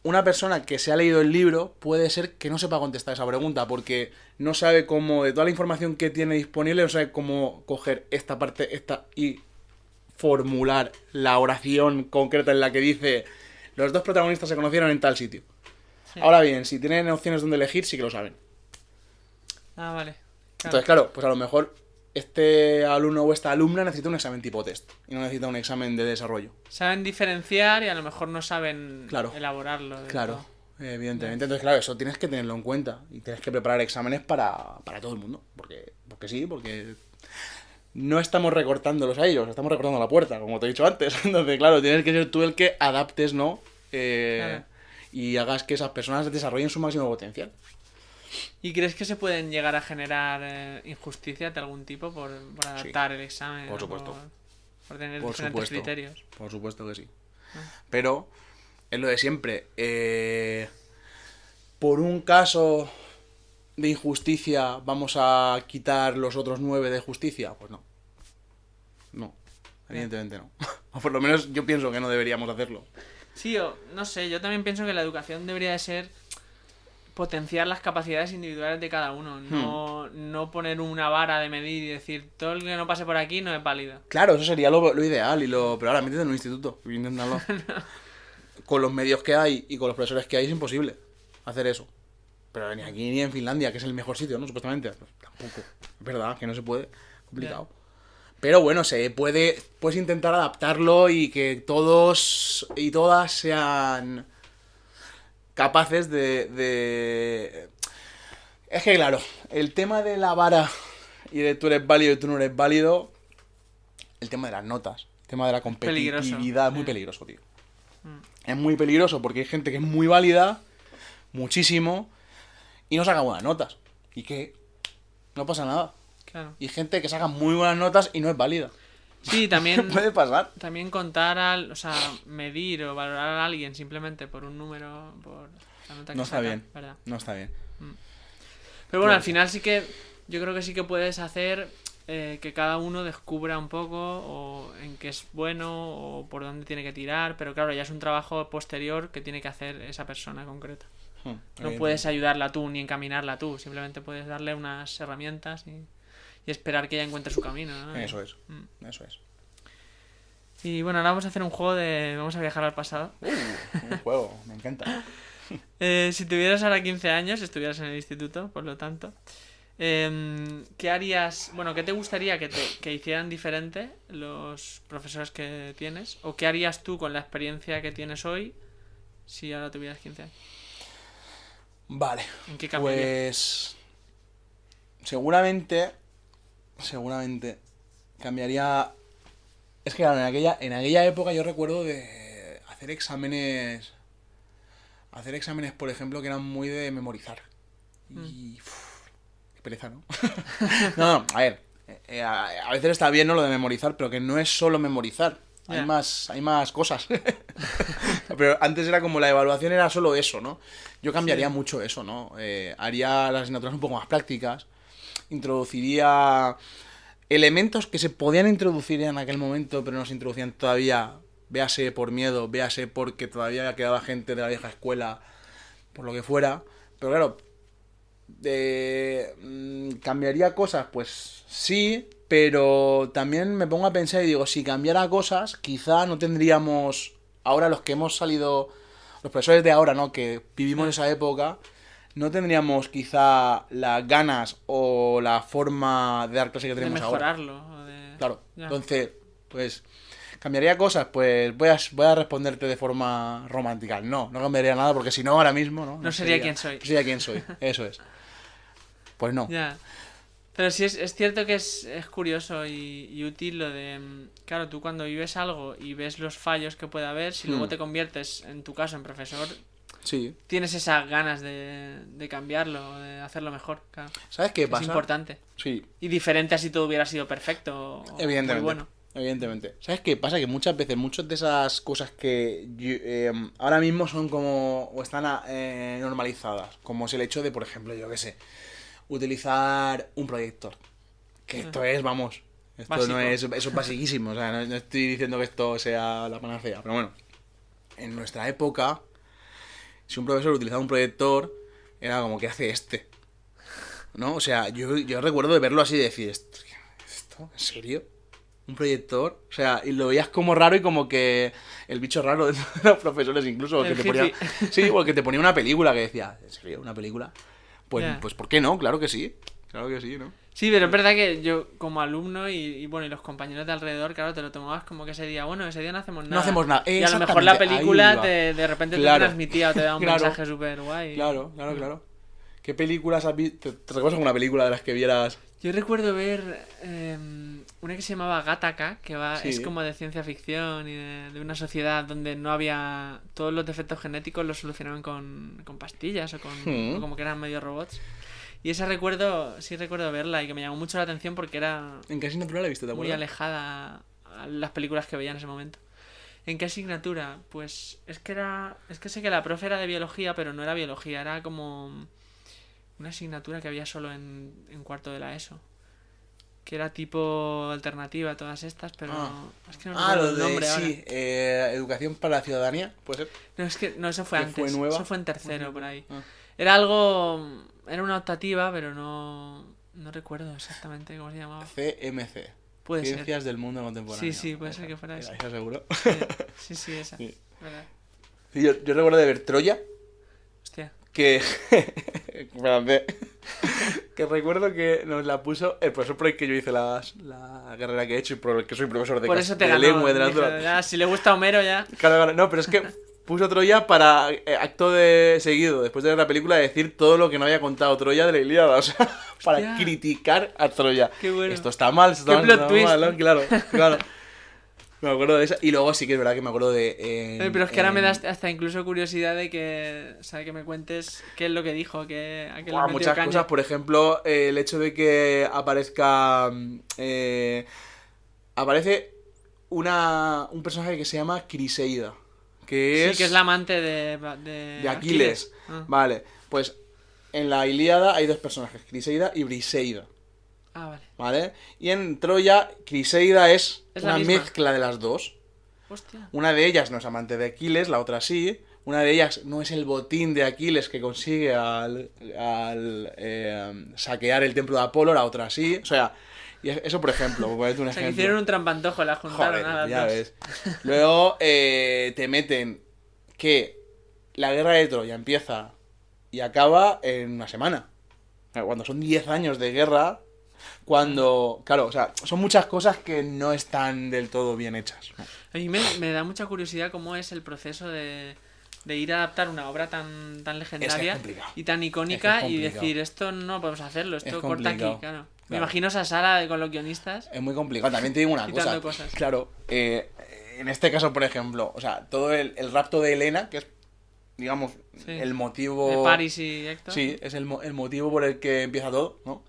Una persona que se ha leído el libro puede ser que no sepa contestar esa pregunta porque no sabe cómo, de toda la información que tiene disponible, no sabe cómo coger esta parte, y formular la oración concreta en la que dice los dos protagonistas se conocieron en tal sitio. Sí. Ahora bien, si tienen opciones donde elegir, sí que lo saben. Ah, vale. Claro. Entonces, claro, pues a lo mejor este alumno o esta alumna necesita un examen tipo test y no necesita un examen de desarrollo. Saben diferenciar y a lo mejor no saben elaborarlo. Claro, evidentemente. Entonces, claro, eso tienes que tenerlo en cuenta y tienes que preparar exámenes para todo el mundo. Porque no estamos recortándolos a ellos, estamos recortando la puerta, como te he dicho antes. Entonces, claro, tienes que ser tú el que adaptes, ¿no? Claro. Y hagas que esas personas desarrollen su máximo potencial. ¿Y crees que se pueden llegar a generar injusticias de algún tipo por adaptar el examen? Por supuesto. Por tener diferentes criterios. Por supuesto que sí. Pero es lo de siempre. Por un caso de injusticia vamos a quitar los otros 9 de justicia. Pues no. No. Evidentemente no. O por lo menos yo pienso que no deberíamos hacerlo. Sí, no sé. Yo también pienso que la educación debería de ser potenciar las capacidades individuales de cada uno, no poner una vara de medir y decir todo el que no pase por aquí no es válido. Claro, eso sería lo ideal, pero ahora métete en un instituto, inténtalo. No. Con los medios que hay y con los profesores que hay es imposible hacer eso. Pero ni aquí ni en Finlandia, que es el mejor sitio, ¿no? Supuestamente. Pues tampoco. Es verdad que no se puede. Complicado. Yeah. Pero bueno, puedes intentar adaptarlo y que todos y todas sean capaces de... Es que claro, el tema de la vara y de tú eres válido y tú no eres válido, el tema de las notas, el tema de la competitividad es muy peligroso, tío. es muy peligroso porque hay gente que es muy válida, muchísimo, y no saca buenas notas. ¿Y qué? No pasa nada. Claro. Y hay gente que saca muy buenas notas y no es válida. Sí, también Puede pasar. también o sea, medir o valorar a alguien simplemente por un número, por la nota que No está saca, bien. ¿verdad? No está bien. Pero bueno, al final sí que yo creo que sí que puedes hacer que cada uno descubra un poco o en qué es bueno o por dónde tiene que tirar, pero claro, ya es un trabajo posterior que tiene que hacer esa persona concreta. No puedes ayudarla tú ni encaminarla tú, simplemente puedes darle unas herramientas y esperar que ella encuentre su camino, ¿no? Eso es. Eso es. Y bueno, ahora vamos a hacer un juego vamos a viajar al pasado. Un juego, me encanta. Si tuvieras ahora 15 años, estuvieras en el instituto, por lo tanto, ¿qué harías? Bueno, ¿qué te gustaría que hicieran diferente los profesores que tienes? ¿O qué harías tú con la experiencia que tienes hoy si ahora tuvieras 15 años? Vale. ¿En qué cambiaría? Pues seguramente cambiaría. Es que claro, en aquella época yo recuerdo de hacer exámenes, por ejemplo, que eran muy de memorizar. Y qué pereza, ¿no? No, a ver, a veces está bien, ¿no?, lo de memorizar, pero que no es solo memorizar. Hay más cosas. Pero antes era como la evaluación era solo eso, ¿no? Yo cambiaría mucho eso, ¿no? Haría las asignaturas un poco más prácticas. Introduciría elementos que se podían introducir en aquel momento, pero no se introducían todavía. Véase por miedo, véase porque todavía quedaba gente de la vieja escuela, por lo que fuera. Pero claro, ¿cambiaría cosas? Pues sí, pero también me pongo a pensar y digo, si cambiara cosas, quizá no tendríamos, ahora los que hemos salido, los profesores de ahora, ¿no?, que vivimos esa época, no tendríamos quizá las ganas o la forma de dar clase que De tenemos ahora. mejorarlo. Claro, Ya. entonces, pues, ¿cambiaría cosas? Pues voy a responderte de forma romántica. No cambiaría nada porque si no, ahora mismo, ¿no? No sería quien soy. No sería quien soy, eso es. Pues no. Ya. Pero sí es cierto que es curioso y útil lo de... Claro, tú cuando vives algo y ves los fallos que puede haber, si luego te conviertes, en tu caso, en profesor, Sí. tienes esas ganas de cambiarlo, de hacerlo mejor. Claro. ¿Sabes qué pasa? Es importante. Sí, Y diferente a si todo hubiera sido perfecto o evidentemente. muy bueno. Evidentemente. ¿Sabes qué pasa? Que muchas veces, muchas de esas cosas que ahora mismo son como, o están normalizadas, como es el hecho de, por ejemplo, yo qué sé, utilizar un proyector. Que esto es, vamos, esto Básico. no es, eso es basiquísimo, o sea, no estoy diciendo que esto sea la panacea, pero bueno, en nuestra época, si un profesor utilizaba un proyector, era como, ¿qué hace este? ¿No? O sea, yo recuerdo de verlo así y decir, ¿esto? ¿En serio? ¿Un proyector? O sea, y lo veías como raro y como que el bicho raro de los profesores incluso, El que te ponía, hippie. sí, porque te ponía una película que decía, ¿en serio? ¿Una película? Pues, Ya. pues ¿por qué no? Claro que sí, ¿no? Sí, pero es verdad que yo como alumno y bueno, y los compañeros de alrededor, claro, te lo tomabas como que ese día, bueno, ese día no hacemos nada. No hacemos nada, Y a lo mejor la exactamente, ahí película iba. de repente Claro. te transmitía o te daba un Claro. mensaje súper guay. Claro. ¿Qué películas has visto? ¿Te recuerdas alguna película de las que vieras? Yo recuerdo ver una que se llamaba Gattaca, que Sí. es como de ciencia ficción y de una sociedad donde no había... Todos los defectos genéticos los solucionaban con pastillas o o como que eran medio robots. Y esa sí recuerdo verla y que me llamó mucho la atención porque era ¿En qué asignatura la viste, te muy acuerdas? alejada a las películas que veía en ese momento. ¿En qué asignatura? Pues es que sé que la profe era de biología, pero no era biología, era como una asignatura que había solo en cuarto de la ESO. Que era tipo alternativa, todas estas, pero es que no recuerdo lo el de, nombre ahora. sí, educación para la ciudadanía, ¿puede ser? No, es que no, eso fue ¿Que antes. fue nueva? Eso fue en tercero, por ahí. Ah. Era una optativa, pero no recuerdo exactamente cómo se llamaba. CMC. Puede ser. Ciencias del mundo contemporáneo. Sí, puede ser que fuera Esa, eso. esa seguro. Sí, esa. Sí. ¿Verdad? Sí, yo recuerdo de ver Troya, Hostia. que... Espérate. Que recuerdo que nos la puso el profesor por el que yo hice la carrera que he hecho y por el que soy profesor de, Por eso te de ganó. lengua y de Dije, literatura. ya, si le gusta Homero ya. Claro, no, pero es que puso Troya para acto de seguido, después de ver la película, decir todo lo que no había contado Troya de la Ilíada, o sea, para Hostia. criticar a Troya. Qué bueno. Esto está mal, Qué plot twist. mal, ¿no? Claro. Me acuerdo de esa. Y luego sí que es verdad que me acuerdo de... Pero es que ahora me da hasta incluso curiosidad de que, o sea, que me cuentes qué es lo que dijo, a qué le metió muchas caña. cosas, por ejemplo, el hecho de que aparezca... aparece un personaje que se llama Criseida. Que Sí, que es la amante de Aquiles. Ah. Vale, pues en la Ilíada hay dos personajes, Criseida y Briseida. Ah, vale. ¿Vale? Y en Troya, Criseida es la una misma. mezcla de las dos. Hostia. Una de ellas no es amante de Aquiles, la otra sí. Una de ellas no es el botín de Aquiles que consigue al saquear el templo de Apolo, la otra sí. O sea, y eso por ejemplo, por ponerte un O sea, que ejemplo. hicieron un trampantojo, la juntaron Joder, a las ya dos. ves. Luego te meten que la guerra de Troya empieza y acaba en una semana. Cuando son 10 años de guerra, cuando... Claro, o sea, son muchas cosas que no están del todo bien hechas. A mí me da mucha curiosidad cómo es el proceso de ir a adaptar una obra tan legendaria complicado. y tan Es icónica que es y complicado. decir, esto no podemos hacerlo, esto Es corta aquí, complicado. claro. Me Claro. imagino esa sala con los guionistas. Es muy complicado. También te digo una Quitando cosa. cosas. Claro, en este caso, por ejemplo, o sea, todo el rapto de Helena, que es, digamos, Sí. el motivo... De Paris y Héctor. Sí, es el motivo por el que empieza todo, ¿no?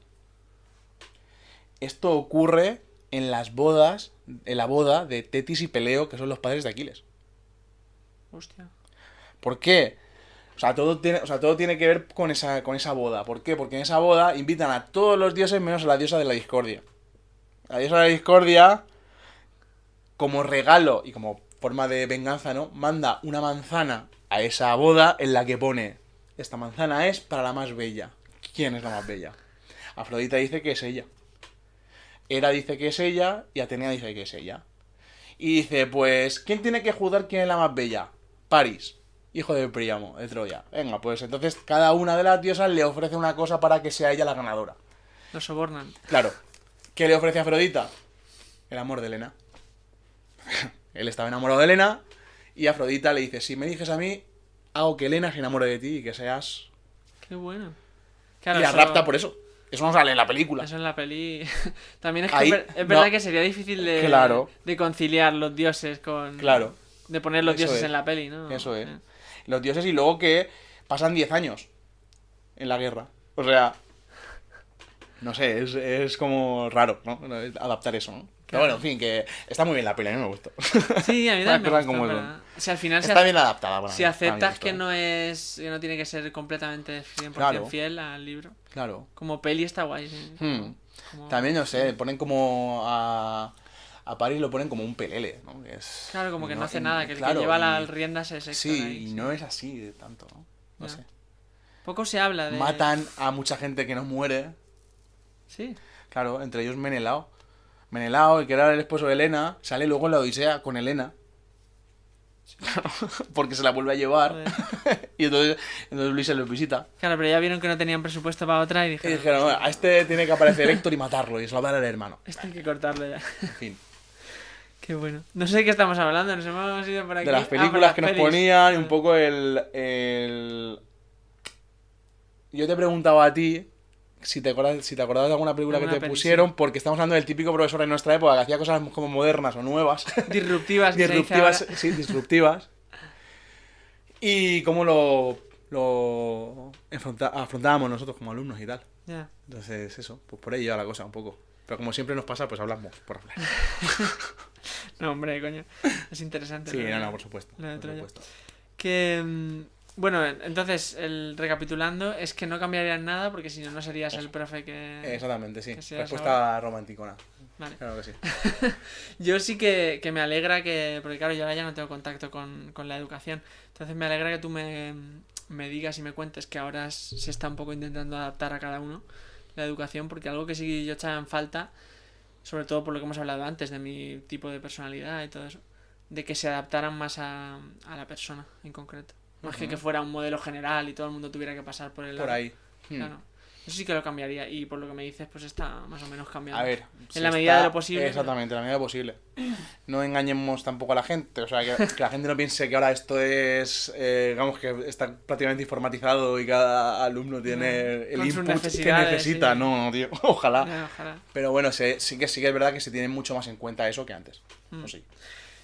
Esto ocurre en la boda de Tetis y Peleo, que son los padres de Aquiles. Hostia. ¿Por qué? O sea, todo tiene que ver con esa boda. ¿Por qué? Porque en esa boda invitan a todos los dioses menos a la diosa de la discordia. La diosa de la discordia, como regalo y como forma de venganza, ¿no? Manda una manzana a esa boda en la que pone: esta manzana es para la más bella. ¿Quién es la más bella? Afrodita dice que es ella. Hera dice que es ella y Atenea dice que es ella. Y dice, pues, ¿quién tiene que juzgar quién es la más bella? Paris, hijo de Príamo, de Troya. Venga, pues entonces cada una de las diosas le ofrece una cosa para que sea ella la ganadora. Lo sobornan. Claro. ¿Qué le ofrece a Afrodita? El amor de Helena. Él estaba enamorado de Helena y Afrodita le dice, si me dices a mí, hago que Helena se enamore de ti y que seas... Qué bueno. y Claro, la eso- rapta por eso. Eso no sale en la película. Eso en la peli. También es Ahí, que es verdad no. que sería difícil de, Claro. de conciliar los dioses con. Claro. De poner los Eso dioses es. en la peli, ¿no? Eso es. Sí. Los dioses y luego que pasan 10 años en la guerra. O sea, no sé, es como raro, ¿no? Adaptar eso, ¿no? Pero bueno, en fin, que está muy bien la peli, a mí me gustó. Sí, a mí Las también me cosas gusta, como pero- son. Si al final Está bien adaptada. Bueno, si a mí me aceptas gustó, que ¿eh? no tiene que ser completamente 100% Claro. fiel al libro. Claro. Como peli está guay, sí. Como- También, no sé, ponen como a Paris lo ponen como un pelele, ¿no? Que es, Claro, como que no hace y- nada, que el claro, que lleva y- las riendas es Héctor Sí, ahí, y sí. no es así de tanto, ¿no? No Ya. sé. Poco se habla de... Matan a mucha gente que no muere. Sí. Claro, entre ellos Menelao. Menelao, el que era el esposo de Helena, sale luego en la Odisea con Helena. Claro, porque se la vuelve a llevar. Joder. Y entonces Luis se los visita. Claro, pero ya vieron que no tenían presupuesto para otra y Y dijeron... dijeron, "Bueno, a este tiene que aparecer Héctor y matarlo y salvar al hermano. Esto hay que cortarlo ya. En fin. Qué bueno. No sé de qué estamos hablando, nos hemos ido por aquí. De las Ah, películas por las que nos pelis. ponían y un poco el... Yo te preguntaba a ti si te acordabas de alguna película que Alguna te peli, pusieron, porque estamos hablando del típico profesor de nuestra época que hacía cosas como modernas o nuevas. Disruptivas, que se dice Disruptivas, ahora. sí, disruptivas. Y cómo lo afrontábamos nosotros como alumnos y tal. Ya. Entonces, eso, pues por ahí lleva la cosa un poco. Pero como siempre nos pasa, pues hablamos por hablar. No, hombre, coño. Es interesante. Sí, lo de- no, por supuesto. lo de Por Troya. supuesto. Que... Bueno, entonces, recapitulando, es que no cambiarías nada porque si no, no serías el profe que... Exactamente, sí. que seas Respuesta romanticona. Vale. Claro que sí. Yo sí que me alegra que... Porque claro, yo ahora ya no tengo contacto con la educación. Entonces me alegra que tú me digas y me cuentes que ahora se está un poco intentando adaptar a cada uno la educación, porque algo que sí yo echaba en falta, sobre todo por lo que hemos hablado antes, de mi tipo de personalidad y todo eso, de que se adaptaran más a la persona en concreto. Más que fuera un modelo general y todo el mundo tuviera que pasar por el Por lado. ahí. Claro. Eso sí que lo cambiaría y por lo que me dices pues está más o menos cambiando. A ver. En la medida de lo posible. Exactamente, en la medida de lo posible. No engañemos tampoco a la gente. O sea, que la gente no piense que ahora esto es. Digamos que está prácticamente informatizado y cada alumno tiene el Con sus input que necesidades, necesita. sí. No, tío. Ojalá. Ya, ojalá. Pero bueno, sí que es verdad que se tiene mucho más en cuenta eso que antes. Eso sí.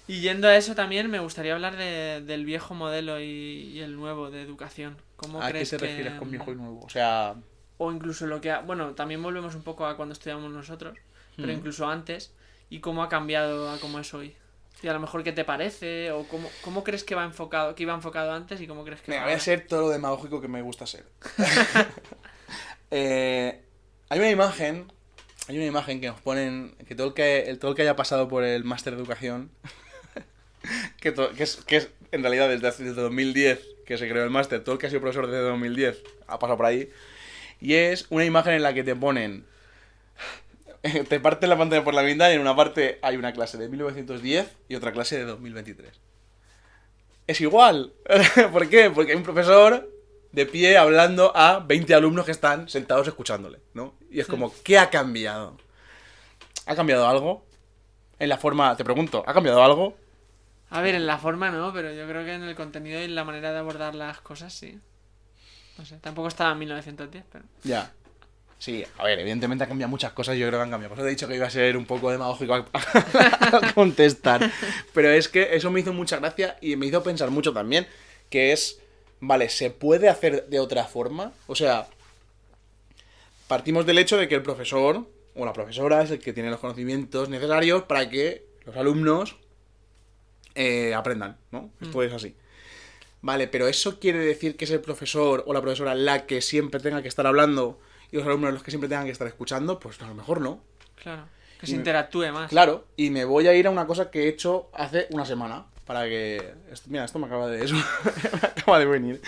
Y yendo a eso también me gustaría hablar del viejo modelo y el nuevo de educación. ¿Cómo ¿A qué crees te que...? refieres con viejo y nuevo? O sea... O incluso lo que... Bueno, también volvemos un poco a cuando estudiamos nosotros, pero incluso antes, y cómo ha cambiado a cómo es hoy. Y a lo mejor qué te parece, o cómo crees que iba enfocado antes y cómo crees que Mira, va voy a ahora. ser todo lo demagógico que me gusta ser. Hay una imagen... Hay una imagen que nos ponen... Que todo el que haya pasado por el máster de educación... que es en realidad desde 2010 que se creó el máster. Todo el que ha sido profesor desde 2010 ha pasado por ahí. Y es una imagen en la que te ponen... Te parten la pantalla por la mitad y en una parte hay una clase de 1910 y otra clase de 2023. Es igual. ¿Por qué? Porque hay un profesor de pie hablando a 20 alumnos que están sentados escuchándole, ¿no? Y es como, ¿qué ha cambiado? ¿Ha cambiado algo? En la forma... Te pregunto, ¿ha cambiado algo? A ver, en la forma no, pero yo creo que en el contenido y en la manera de abordar las cosas sí. No sé, tampoco estaba en 1910, pero... Ya. Sí, a ver, evidentemente ha cambiado muchas cosas, yo creo que han cambiado. Por eso te he dicho que iba a ser un poco demagógico a contestar. Pero es que eso me hizo mucha gracia y me hizo pensar mucho también, que es, vale, ¿se puede hacer de otra forma? O sea, partimos del hecho de que el profesor o la profesora es el que tiene los conocimientos necesarios para que los alumnos aprendan, ¿no? Esto es así. Vale, pero ¿eso quiere decir que es el profesor o la profesora la que siempre tenga que estar hablando y los alumnos los que siempre tengan que estar escuchando? Pues a lo mejor no. Claro, que se interactúe más. Claro, y me voy a ir a una cosa que he hecho hace una semana. Para que... Mira, esto me acaba de... Eso me acaba de venir.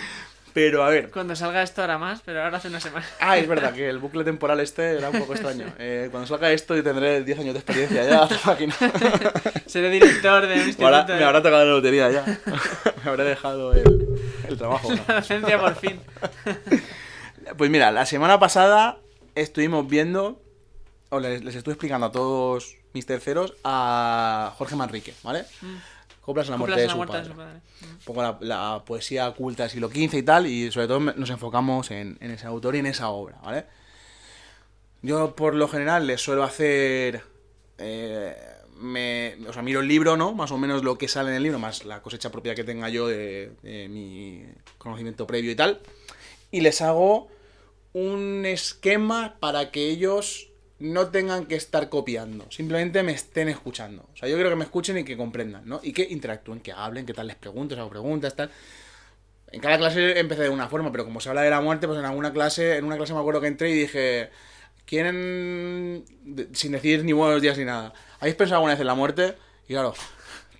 Pero a ver... Cuando salga esto hará más, pero ahora hace una semana. Ah, es verdad que el bucle temporal este era un poco extraño. Cuando salga esto yo tendré 10 años de experiencia ya. Seré director de un instituto. Ahora me habrá tocado la lotería ya. Me habré dejado el trabajo, ¿no? La docencia por fin. Pues mira, la semana pasada estuvimos viendo, o les estuve explicando a todos mis terceros, a Jorge Manrique, ¿vale? Coplas en la muerte de su padre. Un poco la poesía culta del siglo XV y tal, y sobre todo nos enfocamos en ese autor y en esa obra, ¿vale? Yo por lo general les suelo hacer... o sea, miro el libro, ¿no? Más o menos lo que sale en el libro, más la cosecha propia que tenga yo de mi conocimiento previo y tal. Y les hago un esquema para que ellos no tengan que estar copiando, simplemente me estén escuchando. O sea, yo quiero que me escuchen y que comprendan, ¿no? Y que interactúen, que hablen, que tal les pregunto, les hago preguntas, tal. En cada clase empecé de una forma, pero como se habla de la muerte, pues en una clase me acuerdo que entré y dije, ¿quieren, sin decir ni buenos días ni nada, ¿habéis pensado alguna vez en la muerte? Y claro,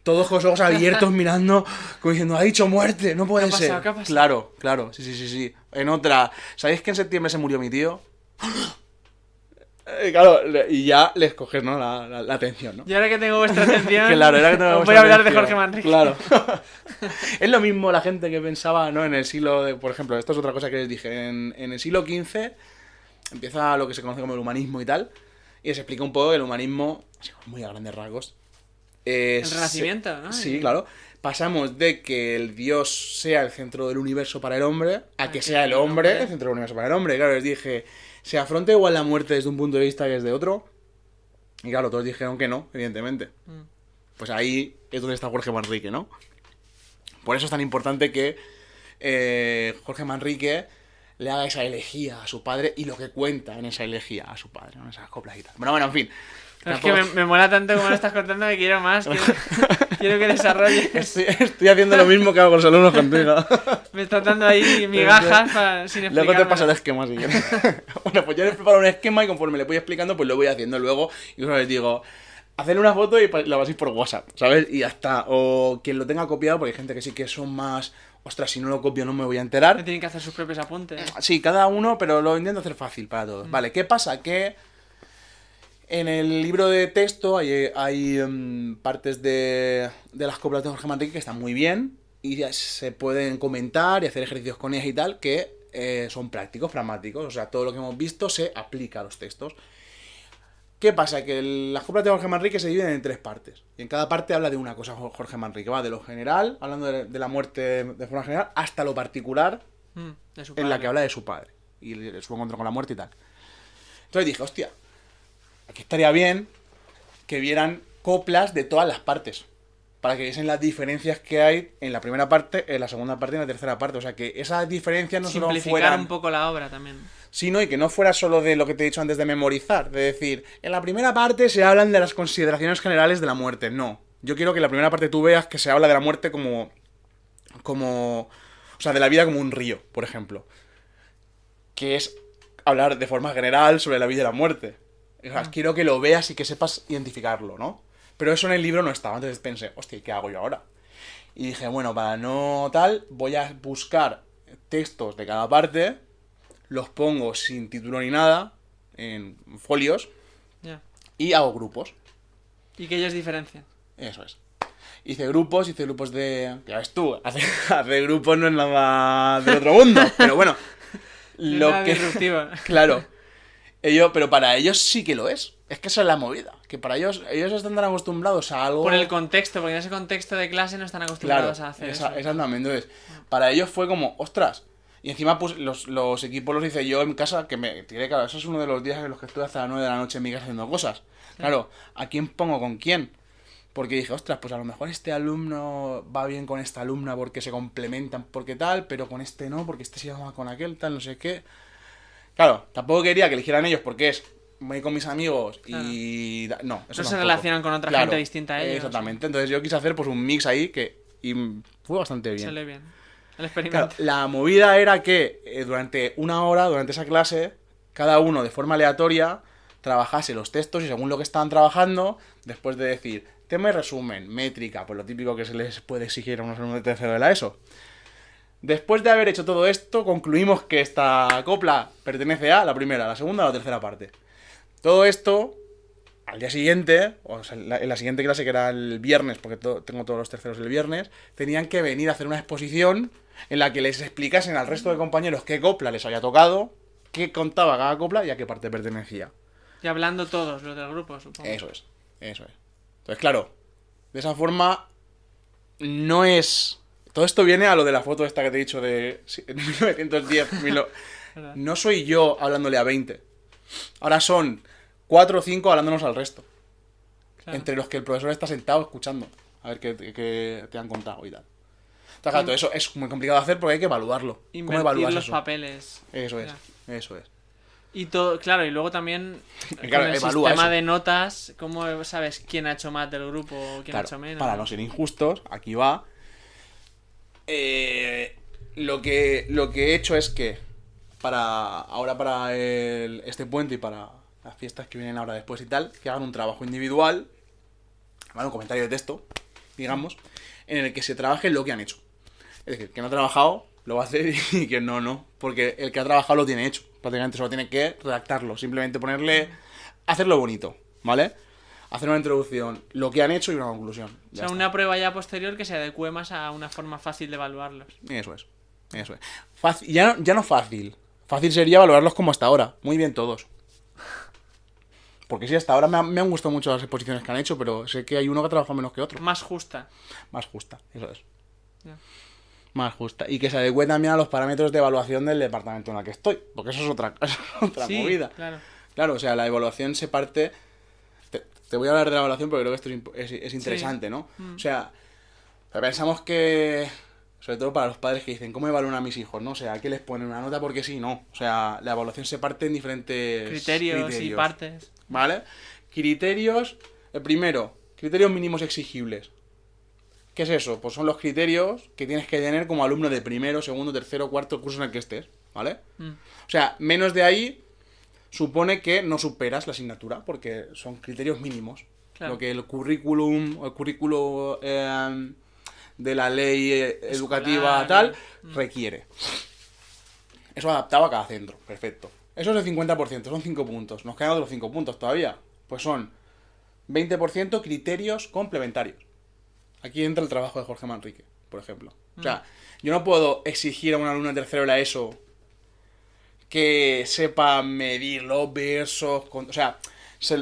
todos con los ojos abiertos mirando, como diciendo, ha dicho muerte, no puede ser. ¿Qué ha pasado? Claro, sí. En otra, ¿sabéis que en septiembre se murió mi tío? Claro, y ya les coges, ¿no? La atención, ¿no? Y ahora que tengo vuestra atención, claro, ahora que tengo os voy a hablar de Jorge Manrique. Claro. Es lo mismo la gente que pensaba, ¿no? En el siglo, por ejemplo, esto es otra cosa que les dije, en el siglo XV empieza lo que se conoce como el humanismo y tal, y se explica un poco el humanismo, muy a grandes rasgos. El Renacimiento, ¿no? Sí, claro. Pasamos de que el Dios sea el centro del universo para el hombre a que sea el hombre el centro del universo para el hombre. Claro, les dije, ¿se afronta igual la muerte desde un punto de vista que desde otro? Y claro, todos dijeron que no, evidentemente. Pues ahí es donde está Jorge Manrique, ¿no? Por eso es tan importante que Jorge Manrique le haga esa elegía a su padre y lo que cuenta en esa elegía a su padre, ¿no? Esas coplas y tal. Bueno, en fin. Pero es que me mola tanto como lo estás contando que quiero más. Quiero que desarrolles. Estoy haciendo lo mismo que hago con los alumnos contigo. Me estás dando ahí migajas sin explicar. Luego te paso el esquema si quieres. Bueno, pues yo les preparo un esquema y conforme le voy explicando, pues lo voy haciendo luego. Y yo les digo, hacerle una foto y la paséis por WhatsApp, ¿sabes? Y ya está. O quien lo tenga copiado, porque hay gente que sí que son más... Ostras, si no lo copio no me voy a enterar. No tienen que hacer sus propios apuntes. Sí, cada uno, pero lo intento hacer fácil para todos. Vale, ¿qué pasa? Que en el libro de texto hay partes de las coplas de Jorge Manrique que están muy bien y ya se pueden comentar y hacer ejercicios con ellas y tal que son prácticos, pragmáticos. O sea, todo lo que hemos visto se aplica a los textos. ¿Qué pasa? Que las coplas de Jorge Manrique se dividen en 3 partes. Y en cada parte habla de una cosa Jorge Manrique. Va de lo general, hablando de la muerte de forma general, hasta lo particular, en la que habla de su padre. Y su encuentro con la muerte y tal. Entonces dije, hostia, aquí estaría bien que vieran coplas de todas las partes. para que viesen las diferencias que hay en la primera parte, en la segunda parte y en la tercera parte. O sea, que esas diferencias no solo Simplificar fueran... un poco la obra también. Sí, ¿no? Y que no fuera solo de lo que te he dicho antes de memorizar. De decir, en la primera parte se hablan de las consideraciones generales de la muerte. No. Yo quiero que en la primera parte tú veas que se habla de la muerte como... O sea, de la vida como un río, por ejemplo. Que es hablar de forma general sobre la vida y la muerte. O sea, quiero que lo veas y que sepas identificarlo, ¿no? Pero eso en el libro no estaba. Entonces pensé, hostia, ¿qué hago yo ahora? Y dije, bueno, para no tal, voy a buscar textos de cada parte, los pongo sin título ni nada, en folios, Ya. y hago grupos. Y que ellos diferencian. Eso es. Hice grupos de... Ya ves tú, hacer grupos no es nada del otro mundo. Pero bueno, lo Nada que... disruptivo. Claro. Pero para ellos sí que lo es. Es que esa es la movida. Que para ellos están tan acostumbrados a algo... Por el contexto, porque en ese contexto de clase no están acostumbrados a hacer eso. Exactamente. Entonces, para ellos fue como, ostras. Y encima, pues, los equipos los hice yo en mi casa, que me tiré, claro, eso es uno de los días en los que estuve hasta las 9 de la noche en mi casa haciendo cosas. Claro, ¿a quién pongo con quién? Porque dije, ostras, pues a lo mejor este alumno va bien con esta alumna porque se complementan, porque tal, pero con este no, porque este se llama con aquel, tal, no sé qué. Claro, tampoco quería que eligieran ellos porque voy con mis amigos y... No, eso No se tampoco. relacionan con otra gente distinta a ellos. Exactamente, entonces yo quise hacer pues un mix ahí y fue bastante bien. Sale bien. El experimento. Claro, la movida era que durante una hora, durante esa clase, cada uno de forma aleatoria trabajase los textos y según lo que estaban trabajando, después de decir tema y resumen, métrica, pues lo típico que se les puede exigir a unos alumnos de tercero de la ESO. Después de haber hecho todo esto, concluimos que esta copla pertenece a la primera, la segunda o la tercera parte. Todo esto, al día siguiente, o sea, en la siguiente clase, que era el viernes, porque tengo todos los terceros el viernes, tenían que venir a hacer una exposición en la que les explicasen al resto de compañeros qué copla les había tocado, qué contaba cada copla y a qué parte pertenecía. Y hablando todos los del grupo, supongo. Eso es. Entonces, claro, de esa forma no es... Todo esto viene a lo de la foto esta que te he dicho de 1910. No soy yo hablándole a 20. Ahora son 4 o 5 hablándonos al resto. Claro. Entre los que el profesor está sentado escuchando. A ver qué te han contado y tal. Entonces, claro, todo eso es muy complicado de hacer porque hay que evaluarlo. Invertir ¿Cómo evalúas los eso? papeles. Eso Ya. es. Y todo, claro, y luego también Claro, con el evalúa sistema eso. de notas, ¿cómo sabes quién ha hecho más del grupo o quién ha hecho menos? Para no ser injustos, aquí va. Lo que he hecho es que para este puente y para las fiestas que vienen ahora después y tal, que hagan un trabajo individual, ¿vale? Un comentario de texto, digamos, en el que se trabaje lo que han hecho. Es decir, que no ha trabajado lo va a hacer y que no, porque el que ha trabajado lo tiene hecho. Prácticamente solo tiene que redactarlo, simplemente hacerlo bonito, ¿vale? Hacer una introducción, lo que han hecho y una conclusión. O sea, una prueba ya posterior que se adecue más a una forma fácil de evaluarlos. Eso es. Fácil, ya no fácil. Fácil sería valorarlos como hasta ahora. Muy bien todos. Porque sí, hasta ahora me han gustado mucho las exposiciones que han hecho, pero sé que hay uno que ha trabajado menos que otro. Más justa. Más justa, eso es. Ya. Más justa. Y que se adecue también a los parámetros de evaluación del departamento en el que estoy. Porque eso es otra Sí, movida. Claro, o sea, la evaluación se parte... Te voy a hablar de la evaluación porque creo que esto es interesante, ¿no? O sea, pensamos que... Sobre todo para los padres que dicen, ¿cómo evalúan a mis hijos? ¿No? O sea, ¿qué les ponen una nota? Porque sí, no. O sea, la evaluación se parte en diferentes criterios y partes. ¿Vale? Criterios. El primero, criterios mínimos exigibles. ¿Qué es eso? Pues son los criterios que tienes que tener como alumno de primero, segundo, tercero, cuarto curso en el que estés. ¿Vale? O sea, menos de ahí supone que no superas la asignatura, porque son criterios mínimos. Claro. Lo que el currículum, o el currículo de la ley educativa tal, requiere. Eso adaptado a cada centro, perfecto. Eso es el 50%, son 5 puntos. Nos quedan otros 5 puntos todavía. Pues son 20% criterios complementarios. Aquí entra el trabajo de Jorge Manrique, por ejemplo. O sea, yo no puedo exigir a un alumno de tercero de la ESO que sepa medir los versos, o sea,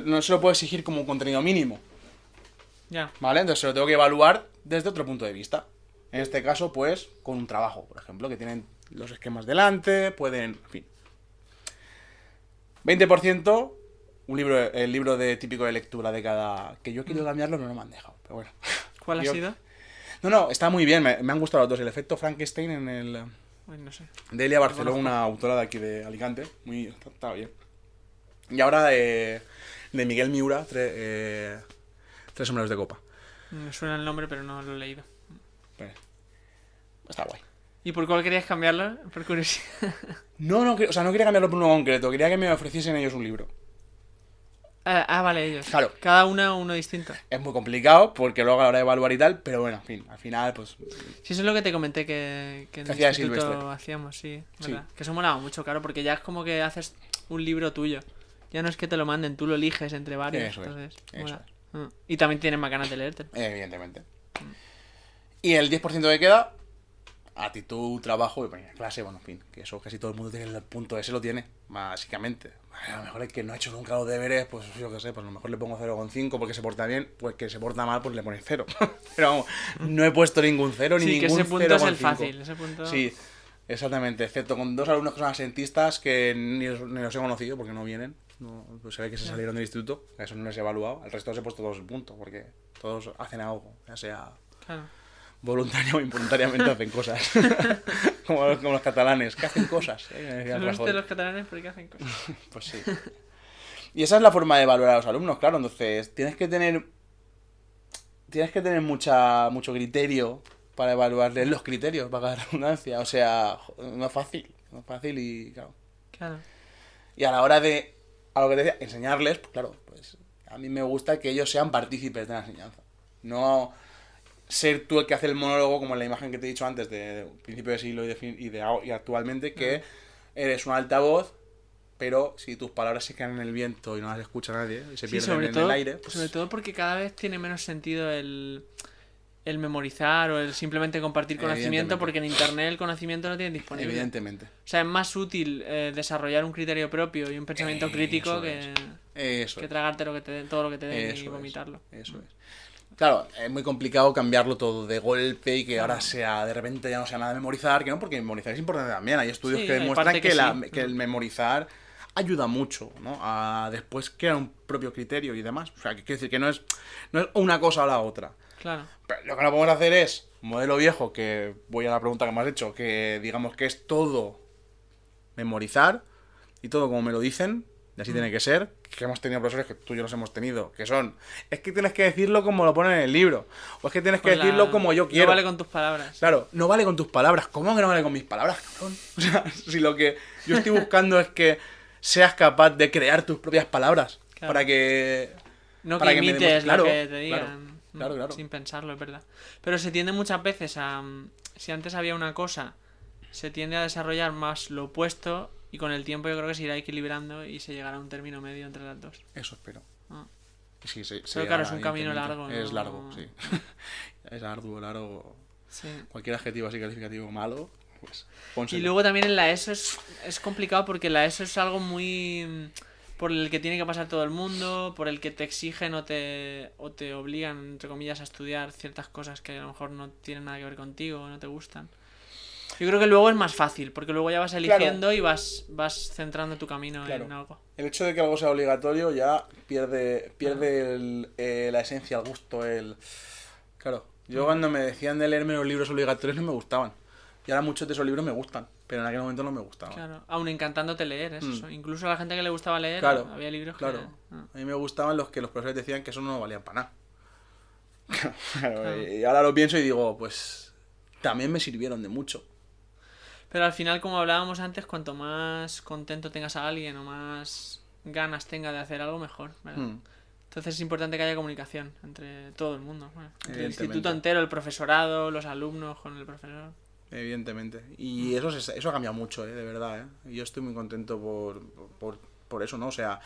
no se lo puedo exigir como un contenido mínimo. Ya. ¿Vale? Entonces se lo tengo que evaluar desde otro punto de vista. En este caso, pues, con un trabajo, por ejemplo, que tienen los esquemas delante, pueden, en fin. 20%, el libro típico de lectura de cada... Que yo he querido cambiarlo, no me han dejado, pero bueno. ¿Cuál ha Yo- sido? No, está muy bien, me han gustado los dos. El efecto Frankenstein en el... Uy, no sé. De Elia Barceló, conozco. una autora de aquí de Alicante. Está bien. Y ahora de Miguel Miura, Tres sombreros de copa. Me suena el nombre, pero no lo he leído. Bueno, está guay. ¿Y por cuál querías cambiarlo? Por curiosidad. No quería cambiarlo por uno concreto. Quería que me ofreciesen ellos un libro. Vale, ellos. Claro. Cada uno distinto. Es muy complicado porque luego a la hora de evaluar y tal, pero bueno, en fin, al final, pues... Sí, eso es lo que te comenté que en el hacía de instituto Silvestre. hacíamos, sí, Sí. ¿verdad? Que eso molaba mucho, claro, porque ya es como que haces un libro tuyo. Ya no es que te lo manden, tú lo eliges entre varios. Eso es, Entonces, eso mola. Y también tienes más ganas de leerte. Evidentemente. Y el 10% que queda, actitud, trabajo y bueno, clase, bueno, en fin, que eso casi todo el mundo tiene el punto ese, lo tiene, básicamente. A lo mejor el que no ha hecho nunca los deberes, pues yo qué sé, pues a lo mejor le pongo 0,5 porque se porta bien, pues que se porta mal, pues le pones 0. Pero vamos, no he puesto ningún 0 ni Sí, que ningún ese punto es el 0,5. fácil. Ese punto... Sí, exactamente, excepto con 2 alumnos que son asentistas que ni los he conocido porque no vienen. No, pues se ve que se salieron del instituto, a eso no les he evaluado, al resto les he puesto 2 puntos porque todos hacen algo, ya sea Claro. voluntario o involuntariamente hacen cosas. como los catalanes, que hacen cosas. Solo viste los catalanes porque hacen cosas. Pues sí. Y esa es la forma de evaluar a los alumnos, claro. Entonces, tienes que tener mucho criterio para evaluarles los criterios, para la redundancia. O sea, no es fácil. No es fácil y claro. Claro. Y a la hora de, a lo que te decía, enseñarles, pues claro, pues a mí me gusta que ellos sean partícipes de la enseñanza. No ser tú el que hace el monólogo, como en la imagen que te he dicho antes, de principio de siglo y actualmente, que eres un altavoz, pero si tus palabras se quedan en el viento y no las escucha nadie y se Sí, pierden sobre en todo, el aire, pues sobre todo porque cada vez tiene menos sentido el memorizar o el simplemente compartir conocimiento, Evidentemente. porque en internet el conocimiento no tiene disponible. evidentemente. O sea, es más útil desarrollar un criterio propio y un pensamiento crítico Eso que es. tragarte lo que te den, todo lo que te den y Eso vomitarlo. Eso es. Claro, es muy complicado cambiarlo todo de golpe y que ahora sea, de repente ya no sea nada de memorizar, que no, porque memorizar es importante también. Hay estudios Sí, que hay demuestran parte que, que sí. que el memorizar ayuda mucho, ¿no? A después crear un propio criterio y demás. O sea, que quiere decir que no es una cosa o la otra. Claro. Pero lo que no podemos hacer es, modelo viejo, que voy a la pregunta que me has hecho, que digamos que es todo memorizar y todo como me lo dicen, y así tiene que ser, que hemos tenido profesores que tú y yo los hemos tenido, que son, es que tienes que decirlo como lo ponen en el libro, o es que tienes que Con decirlo como yo quiero. No vale con tus palabras. Claro, no vale con tus palabras. ¿Cómo que no vale con mis palabras, cabrón? O sea, si lo que yo estoy buscando es que seas capaz de crear tus propias palabras Claro. para que... No para que me imites claro, lo que te digan. claro. Sin pensarlo, es verdad. Pero se tiende muchas veces a... Si antes había una cosa, se tiende a desarrollar más lo opuesto y con el tiempo yo creo que se irá equilibrando y se llegará a un término medio entre las dos. Eso espero. Ah. Sí, Pero claro, es un camino largo. Es ¿no? largo, sí. Es arduo, largo. Sí. Cualquier adjetivo así calificativo malo, pues pónselo. Y luego también en la ESO es complicado porque la ESO es algo muy... por el que tiene que pasar todo el mundo, por el que te exigen o te obligan, entre comillas, a estudiar ciertas cosas que a lo mejor no tienen nada que ver contigo o no te gustan. Yo creo que luego es más fácil, porque luego ya vas eligiendo y vas centrando tu camino en algo. El hecho de que algo sea obligatorio ya pierde la esencia, el gusto, Claro, yo cuando me decían de leerme los libros obligatorios no me gustaban. Y ahora muchos de esos libros me gustan, pero en aquel momento no me gustaban. Claro, aún encantándote leer, es eso. Incluso a la gente que le gustaba leer, Claro, había libros claro. que... A mí me gustaban los que los profesores decían que eso no valían para nada. Claro. Y ahora lo pienso y digo, pues también me sirvieron de mucho. Pero al final, como hablábamos antes, cuanto más contento tengas a alguien o más ganas tenga de hacer algo, mejor, ¿verdad? Entonces es importante que haya comunicación entre todo el mundo. Bueno, entre el instituto entero, el profesorado, los alumnos con el profesor. Evidentemente. Y eso ha cambiado mucho, de verdad. Y yo estoy muy contento por eso, ¿no? O sea,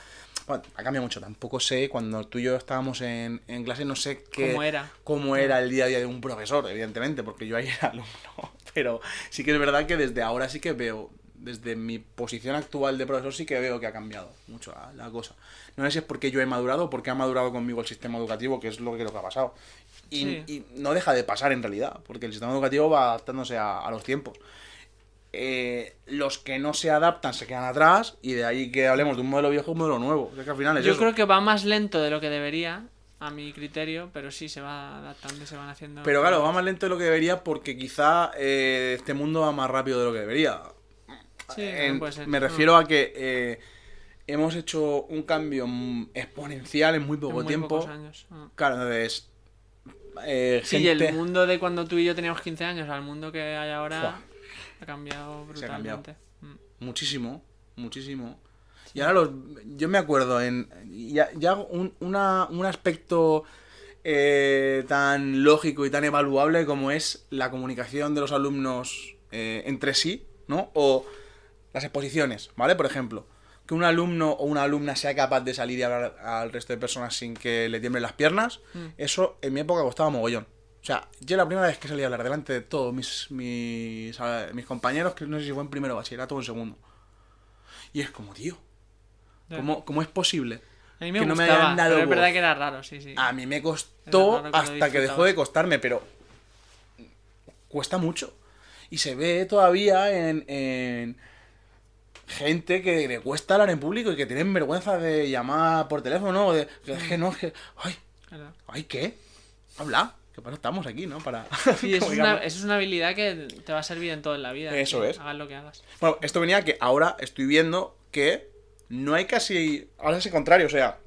bueno, ha cambiado mucho. Tampoco sé, cuando tú y yo estábamos en clase, no sé cómo era el día a día de un profesor, evidentemente, porque yo ahí era alumno. Pero sí que es verdad que desde ahora sí que veo, desde mi posición actual de profesor, sí que veo que ha cambiado mucho la cosa. No sé si es porque yo he madurado o porque ha madurado conmigo el sistema educativo, que es lo que creo que ha pasado. Y no deja de pasar en realidad, porque el sistema educativo va adaptándose a los tiempos. Los que no se adaptan se quedan atrás, y de ahí que hablemos de un modelo viejo o un modelo nuevo. O sea, que al final es Yo eso. creo que va más lento de lo que debería, a mi criterio, pero sí se va adaptando y se van haciendo. Pero claro, va más lento de lo que debería porque quizá este mundo va más rápido de lo que debería. Sí, puede ser. Me refiero a que hemos hecho un cambio exponencial en muy poco en muy tiempo. pocos años. Claro, entonces... Sí, gente... el mundo de cuando tú y yo teníamos 15 años al mundo que hay ahora Fua. ha cambiado brutalmente. Se ha cambiado. Muchísimo. Sí. Y ahora yo me acuerdo ya un aspecto tan lógico y tan evaluable como es la comunicación de los alumnos entre sí, ¿no? O las exposiciones, ¿vale? Por ejemplo, que un alumno o una alumna sea capaz de salir y hablar al resto de personas sin que le tiemblen las piernas, eso en mi época costaba mogollón. O sea, yo la primera vez que salí a hablar delante de todos mis compañeros, que no sé si fue en primero o bachillerato o en segundo. Y es como, tío, ¿cómo es posible? A mí me que no me gustaba, hayan dado pero es voz? verdad que era raro, sí. A mí me costó Era raro que lo hasta que dejó de costarme, pero cuesta mucho. Y se ve todavía en gente que le cuesta hablar en público y que tienen vergüenza de llamar por teléfono o de es que no, es que ay, ¿qué? Habla, que para eso estamos aquí, ¿no? Para Sí, eso es una habilidad que te va a servir en todo en la vida. Eso es. Hagas lo que hagas. Bueno, esto venía que ahora estoy viendo que no hay casi... Ahora es el contrario, o sea...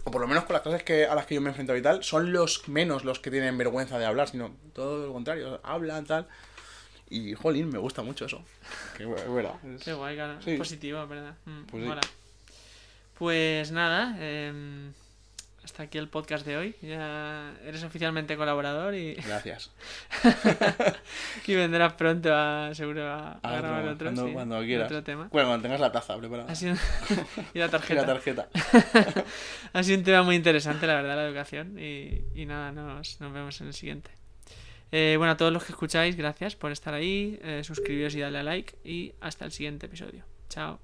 O por lo menos con las clases a las que yo me he enfrentado y tal, son los menos los que tienen vergüenza de hablar, sino todo lo contrario, hablan, tal... Y, jolín, me gusta mucho eso. Qué bueno. Qué guay, claro. Sí. Positivo, ¿verdad? Pues mola. Pues nada, hasta aquí el podcast de hoy. Ya eres oficialmente colaborador y... Gracias. y vendrás pronto seguro a grabar otro. Cuando quieras. Otro tema. Bueno, cuando tengas la taza preparada. Y la tarjeta. Y la tarjeta. Ha sido un tema muy interesante, la verdad, la educación. Y nada, nos vemos en el siguiente. Bueno, a todos los que escucháis, gracias por estar ahí. Suscribiros y darle a like. Y hasta el siguiente episodio. Chao.